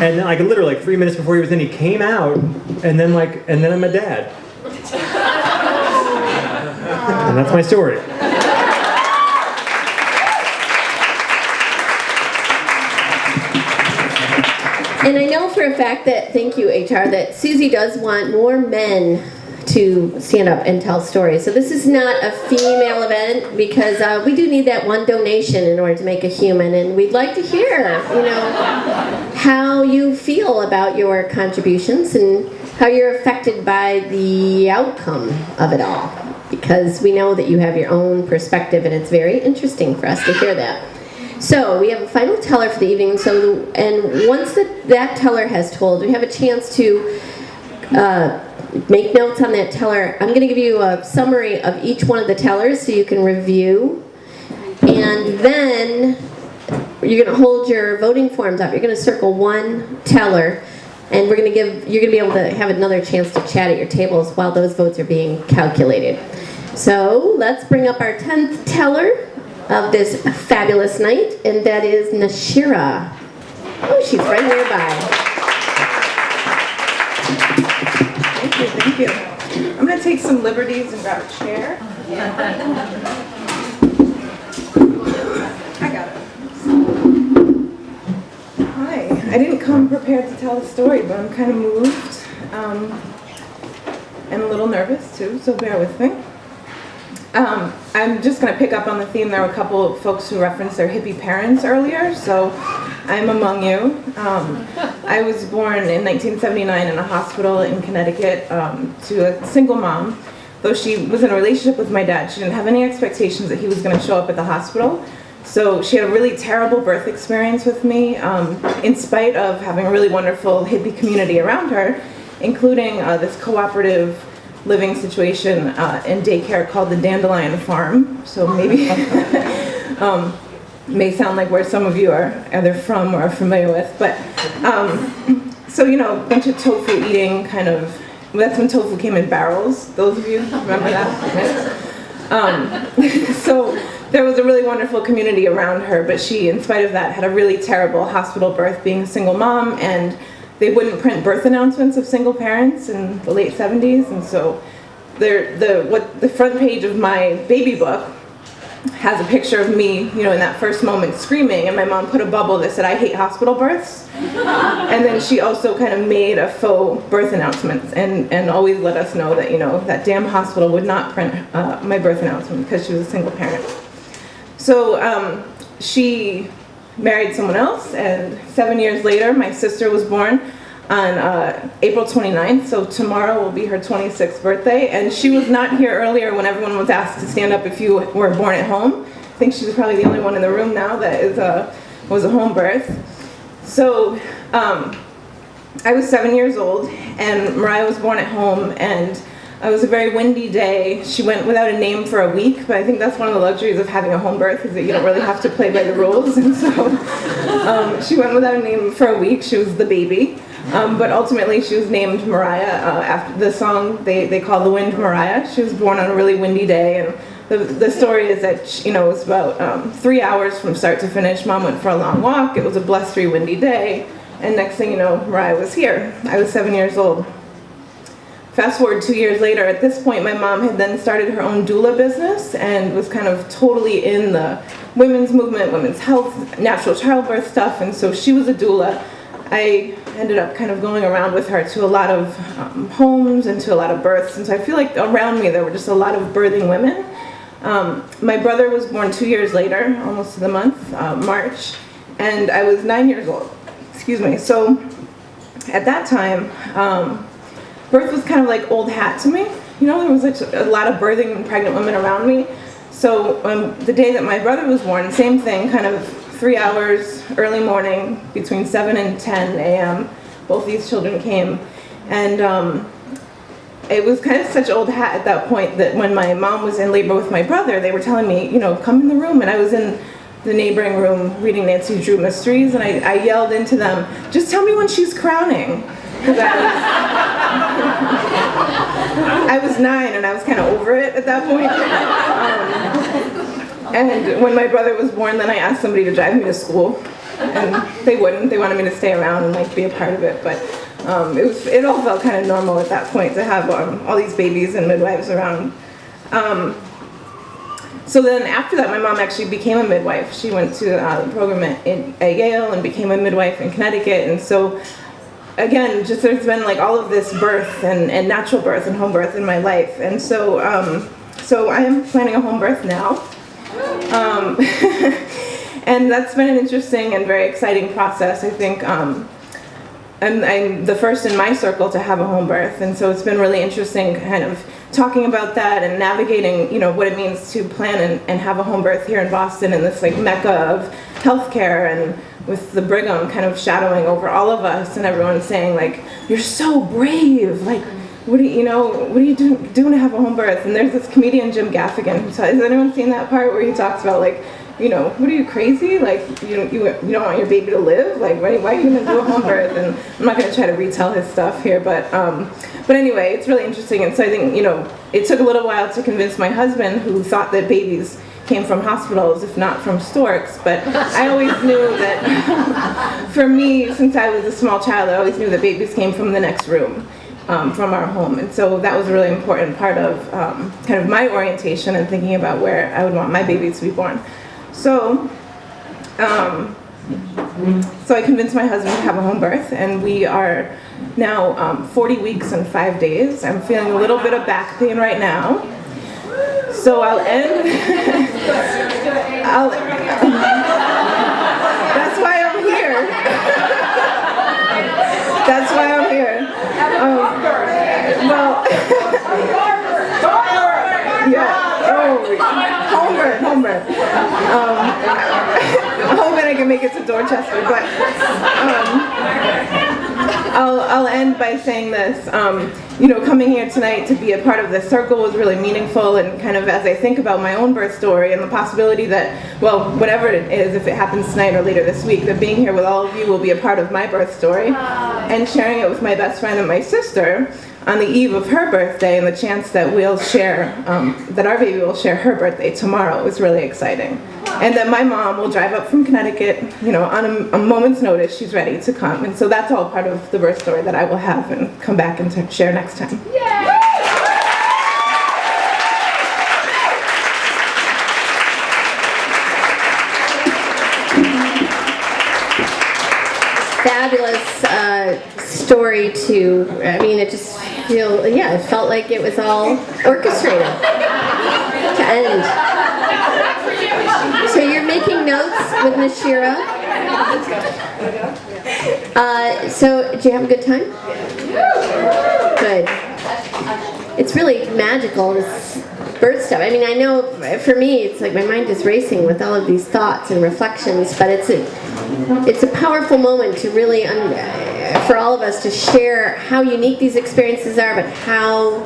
and then literally 3 minutes before he was in, he came out, and then I'm a dad, and that's my story. And I know for a fact that, thank you HR, that Susie does want more men to stand up and tell stories. So this is not a female event because we do need that one donation in order to make a human, and we'd like to hear, how you feel about your contributions and how you're affected by the outcome of it all. Because we know that you have your own perspective, and it's very interesting for us to hear that. So we have a final teller for the evening. And once that teller has told, we have a chance to make notes on that teller. I'm going to give you a summary of each one of the tellers so you can review. And then you're going to hold your voting forms up. You're going to circle one teller, and you're going to be able to have another chance to chat at your tables while those votes are being calculated. So let's bring up our 10th teller of this fabulous night, and that is Nashira. Oh, she's right nearby. Thank you. I'm going to take some liberties and grab a chair. I got it. Hi. I didn't come prepared to tell the story, but I'm kind of moved and a little nervous too, so bear with me. I'm just going to pick up on the theme. There were a couple of folks who referenced their hippie parents earlier, so I'm among you. I was born in 1979 in a hospital in Connecticut to a single mom. Though she was in a relationship with my dad, she didn't have any expectations that he was going to show up at the hospital. So she had a really terrible birth experience with me, in spite of having a really wonderful hippie community around her, including this cooperative living situation in daycare called the Dandelion Farm. So maybe may sound like where some of you are either from or are familiar with. But so, you know, a bunch of tofu eating kind of. That's when tofu came in barrels. Those of you remember that? So there was a really wonderful community around her, but she, in spite of that, had a really terrible hospital birth being a single mom, and they wouldn't print birth announcements of single parents in the late 70s, and so the front page of my baby book has a picture of me, you know, in that first moment screaming, and my mom put a bubble that said, "I hate hospital births." And then she also kind of made a faux birth announcement and always let us know that, you know, that damn hospital would not print my birth announcement because she was a single parent. So she married someone else, and 7 years later, my sister was born on April 29th, so tomorrow will be her 26th birthday, and she was not here earlier when everyone was asked to stand up if you were born at home. I think she's probably the only one in the room now that was a home birth. So I was 7 years old, and Mariah was born at home, and it was a very windy day. She went without a name for a week, but I think that's one of the luxuries of having a home birth, is that you don't really have to play by the rules, and so she went without a name for a week. She was the baby. But ultimately she was named Mariah after the song they call The Wind Mariah. She was born on a really windy day, and the story is that, you know, it was about 3 hours from start to finish. Mom went for a long walk. It was a blustery, windy day, and next thing you know, Mariah was here. I was 7 years old. Fast forward 2 years later, at this point my mom had then started her own doula business and was kind of totally in the women's movement, women's health, natural childbirth stuff, and so she was a doula. I ended up kind of going around with her to a lot of homes and to a lot of births, and so I feel like around me there were just a lot of birthing women. My brother was born 2 years later, almost to the month, March, and I was 9 years old. Excuse me. So at that time, birth was kind of like old hat to me. You know, there was like a lot of birthing and pregnant women around me. So the day that my brother was born, same thing, kind of 3 hours, early morning, between 7 and 10 a.m. Both these children came. And it was kind of such old hat at that point that when my mom was in labor with my brother, they were telling me, you know, come in the room. And I was in the neighboring room reading Nancy Drew mysteries, and I yelled into them, just tell me when she's crowning. Because I was 9 and I was kind of over it at that point. And when my brother was born, then I asked somebody to drive me to school, and they wouldn't. They wanted me to stay around and like be a part of it, but it all felt kind of normal at that point to have all these babies and midwives around. So then after that, my mom actually became a midwife. She went to the program at Yale and became a midwife in Connecticut, and so again, just there's been like all of this birth and natural birth and home birth in my life, and so I am planning a home birth now. And that's been an interesting and very exciting process. I think I'm the first in my circle to have a home birth, and so it's been really interesting kind of talking about that and navigating, you know, what it means to plan and have a home birth here in Boston in this like mecca of healthcare, and with the Brigham kind of shadowing over all of us and everyone saying like, you're so brave, like what are you doing to have a home birth? And there's this comedian, Jim Gaffigan, has anyone seen that part where he talks about like, you know, what are you, crazy? Like, you don't want your baby to live? Like, why are you gonna do a home birth? And I'm not gonna try to retell his stuff here, but anyway, it's really interesting. And so I think, you know, it took a little while to convince my husband, who thought that babies came from hospitals, if not from storks, but I always knew that for me, since I was a small child, I always knew that babies came from the next room. From our home, and so that was a really important part of kind of my orientation and thinking about where I would want my baby to be born. So I convinced my husband to have a home birth, and we are now 40 weeks and 5 days. I'm feeling a little bit of back pain right now, so I'll end. That's why I'm here. I'm hoping I can make it to Dorchester, but I'll end by saying this. You know, coming here tonight to be a part of this circle was really meaningful, and kind of as I think about my own birth story and the possibility that, well, whatever it is, if it happens tonight or later this week, that being here with all of you will be a part of my birth story, and sharing it with my best friend and my sister on the eve of her birthday, and the chance that we'll share, that our baby will share her birthday tomorrow is really exciting. And that my mom will drive up from Connecticut, you know, on a moment's notice, she's ready to come. And so that's all part of the birth story that I will have and come back and share next time. Fabulous story too. I mean, it just it felt like it was all orchestrated to end. So you're making notes with Nashira. So did you have a good time? Good. It's really magical, this birth stuff. I mean, I know for me, it's like my mind is racing with all of these thoughts and reflections, but it's a powerful moment to really, for all of us to share how unique these experiences are, but how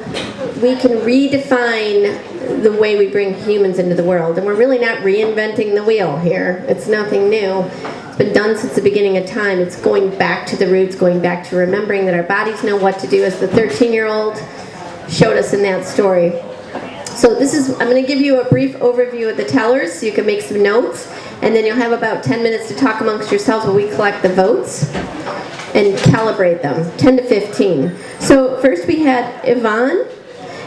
we can redefine the way we bring humans into the world. And we're really not reinventing the wheel here. It's nothing new. It's been done since the beginning of time. It's going back to the roots, going back to remembering that our bodies know what to do, as the 13-year-old showed us in that story. So I'm going to give you a brief overview of the tellers so you can make some notes, and then you'll have about 10 minutes to talk amongst yourselves while we collect the votes and calibrate them, 10 to 15. So first we had Yvonne.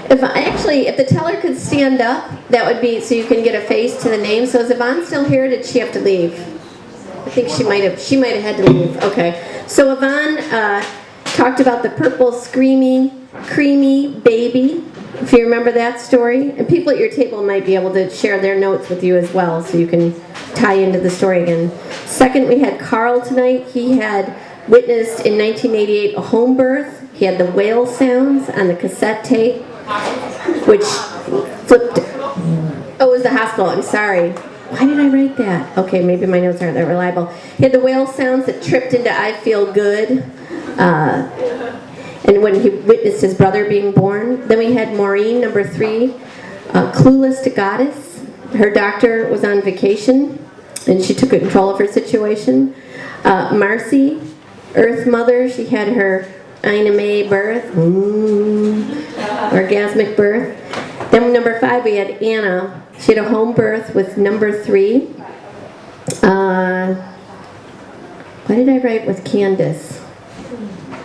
Actually, if the teller could stand up, that would be so you can get a face to the name. So is Yvonne still here, or did she have to leave? I think she might have had to leave. Okay. So Yvonne talked about the purple, screamy, creamy baby, if you remember that story. And people at your table might be able to share their notes with you as well, so you can tie into the story again. Second, we had Carl tonight. He had witnessed in 1988 a home birth. He had the whale sounds on the cassette tape, which flipped. Oh, it was the hospital. I'm sorry. Why did I write that? Okay, maybe my notes aren't that reliable. He had the whale sounds that tripped into I Feel Good. And when he witnessed his brother being born. Then we had Maureen, number 3, clueless to goddess. Her doctor was on vacation, and she took control of her situation. Marcy, Earth Mother, she had her Ina May birth, orgasmic birth. Then number 5, we had Anna. She had a home birth with number 3. What did I write with Candace?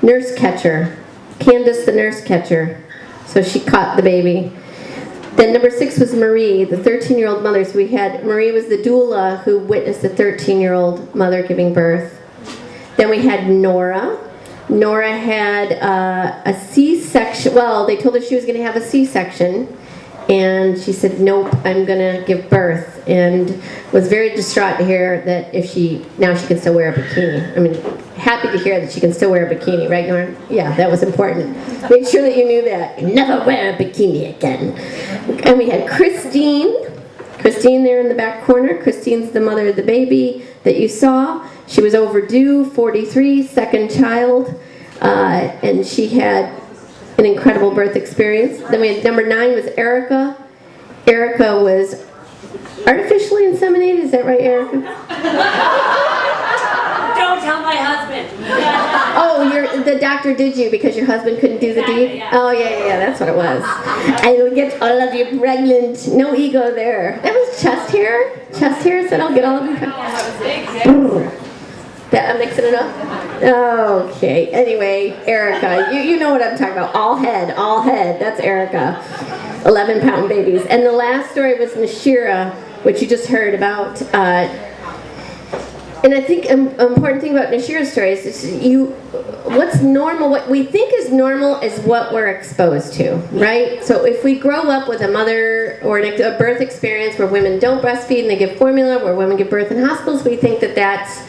Nurse catcher. Candace the nurse catcher. So she caught the baby. Then number 6 was Marie, the 13-year-old mother. So we had, Marie was the doula who witnessed the 13-year-old mother giving birth. Then we had Nora. Nora had a C-section. Well, they told her she was going to have a C-section. And she said, nope, I'm going to give birth. And was very distraught to hear that now she can still wear a bikini. I mean, happy to hear that she can still wear a bikini, right, Norm? Yeah, that was important. Make sure that you knew that. Never wear a bikini again. And we had Christine. Christine there in the back corner. Christine's the mother of the baby that you saw. She was overdue, 43, second child. And she had an incredible birth experience. Then we had number 9 was Erica. Erica was artificially inseminated. Is that right, Erica? Don't tell my husband. Oh, the doctor did you because your husband couldn't do the deed? Yeah. Oh, yeah, that's what it was. I will get all of you pregnant. No ego there. That was chest hair. Chest hair said I'll get all of you pregnant. I'm mixing it up? Okay. Anyway, Erica. You know what I'm talking about. All head. That's Erica. 11-pound babies. And the last story was Nashira, which you just heard about. And I think an important thing about Nashira's story is what's normal, what we think is normal is what we're exposed to, right? So if we grow up with a mother or a birth experience where women don't breastfeed and they give formula, where women give birth in hospitals, we think that that's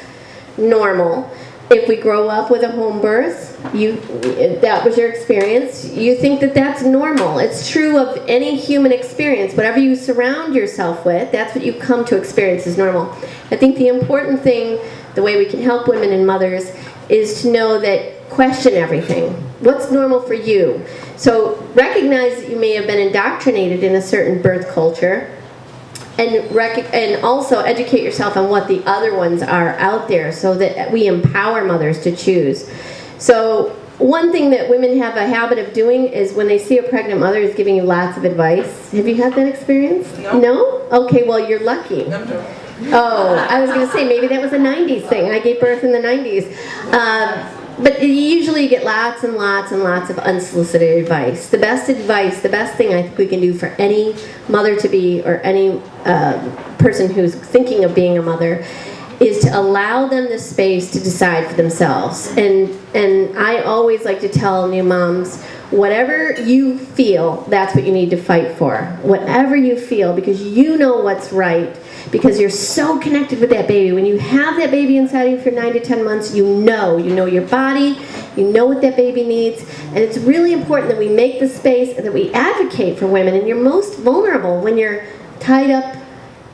normal. if we grow up with a home birth, that was your experience, you think that that's normal. It's true of any human experience. Whatever you surround yourself with, that's what you come to experience as normal. I think the important thing, the way we can help women and mothers, is to know that question everything. What's normal for you? So recognize that you may have been indoctrinated in a certain birth culture, and also educate yourself on what the other ones are out there so that we empower mothers to choose. So one thing that women have a habit of doing is when they see a pregnant mother is giving you lots of advice. Have you had that experience? No? No? Okay, well you're lucky. Oh, I was going to say maybe that was a 90s thing. I gave birth in the 90s. But you usually get lots and lots and lots of unsolicited advice. The best advice, the best thing I think we can do for any mother-to-be or any person who's thinking of being a mother is to allow them the space to decide for themselves. And I always like to tell new moms, whatever you feel, that's what you need to fight for. Whatever you feel, because you know what's right, because you're so connected with that baby. When you have that baby inside of you for 9 to 10 months, you know your body, you know what that baby needs, and it's really important that we make the space and that we advocate for women. And you're most vulnerable when you're tied up,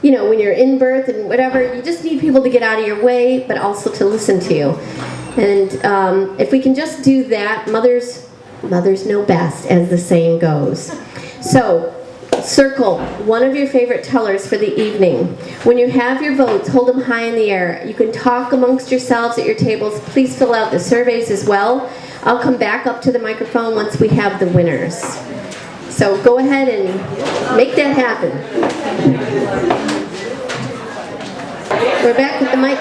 when you're in birth and whatever. You just need people to get out of your way, but also to listen to you. And if we can just do that, mothers know best, as the saying goes. So, circle one of your favorite tellers for the evening. When you have your votes, hold them high in the air. You can talk amongst yourselves at your tables. Please fill out the surveys as well. I'll come back up to the microphone once we have the winners. So go ahead and make that happen. We're back with the mic.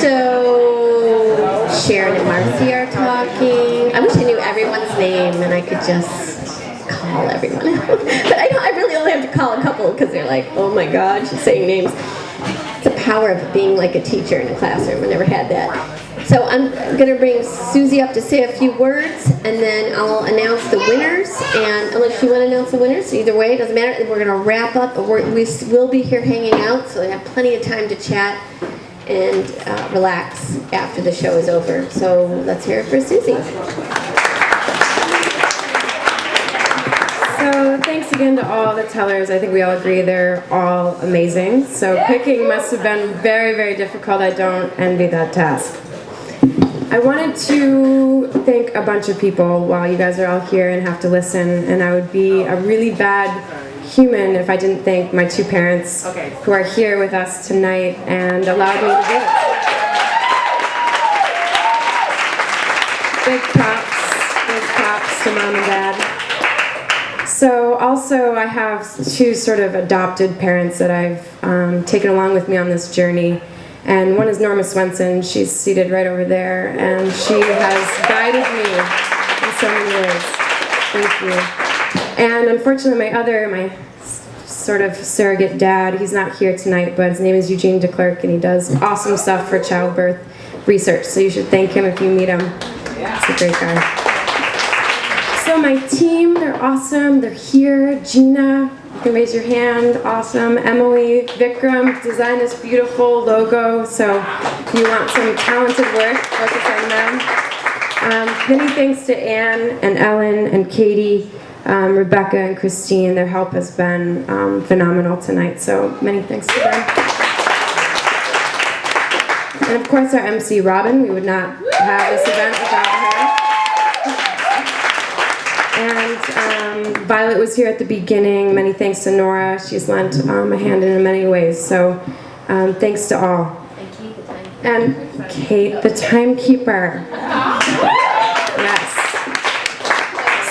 So, Sharon and Marcy are talking. I wish I knew everyone's name and I could just call everyone. But I really only have to call a couple because they're like, oh my God, she's saying names. It's the power of being like a teacher in a classroom. I never had that. So I'm going to bring Susie up to say a few words, and then I'll announce the winners. And unless you want to announce the winners, either way, it doesn't matter. We're going to wrap up. We will be here hanging out, so we have plenty of time to chat and relax after the show is over. So let's hear it for Susie. So thanks again to all the tellers. I think we all agree they're all amazing. So picking must have been very, very difficult. I don't envy that task. I wanted to thank a bunch of people while you guys are all here and have to listen, and I would be a really bad human if I didn't thank my two parents who are here with us tonight and allowed me to do it. Big props to Mom and Dad. So also I have two sort of adopted parents that I've taken along with me on this journey. And one is Norma Swenson. She's seated right over there, and she has guided me in so many ways. Thank you. And unfortunately, my sort of surrogate dad, he's not here tonight, but his name is Eugene DeClerc, and he does awesome stuff for childbirth research. So you should thank him if you meet him. He's a great guy. So my team, they're awesome. They're here. Gina, you can raise your hand. Awesome. Emily, Vikram designed this beautiful logo. So if you want some talented work, focus on them. Many thanks to Anne and Ellen and Katie, Rebecca and Christine. Their help has been phenomenal tonight. So many thanks to them. And of course our MC Robin. We would not have this event without her. And Violet was here at the beginning. Many thanks to Nora. She's lent a hand in many ways. So thanks to all. And Kate, the timekeeper. Yes.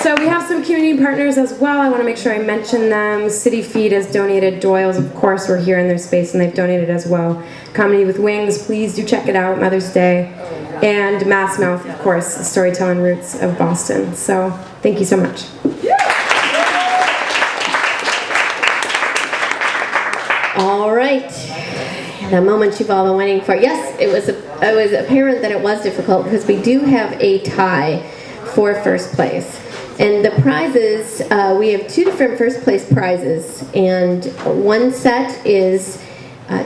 So we have some community partners as well. I want to make sure I mention them. City Feed has donated. Doyle's, of course, we're here in their space, and they've donated as well. Comedy with Wings, please do check it out, Mother's Day. And Mass Mouth, of course, Storytelling Roots of Boston. So thank you so much. All right. The moment you've all been waiting for. Yes, it was apparent that it was difficult because we do have a tie for first place. And the prizes, we have 2 different first place prizes, and one set is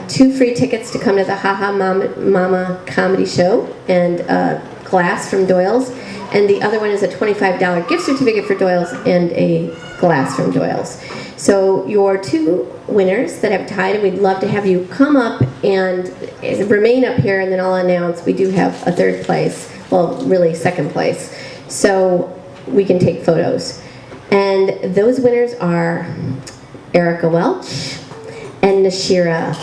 2 free tickets to come to the Ha Ha Mama comedy show and a glass from Doyle's, and the other one is a $25 gift certificate for Doyle's and a glass from Doyle's. So your 2 winners that have tied, and we'd love to have you come up and remain up here, and then I'll announce we do have a 3rd place, well, really 2nd place, so we can take photos. And those winners are Erica Welch and Nashira.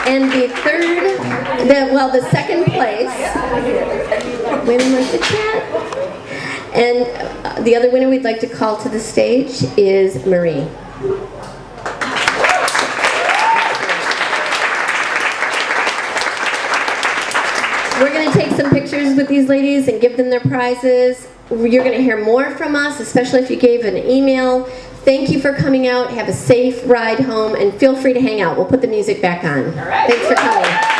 And the 2nd place, winner was the chat. And the other winner we'd like to call to the stage is Marie. We're going to take some pictures with these ladies and give them their prizes. You're going to hear more from us, especially if you gave an email. Thank you for coming out. Have a safe ride home, and feel free to hang out. We'll put the music back on. Thanks for coming.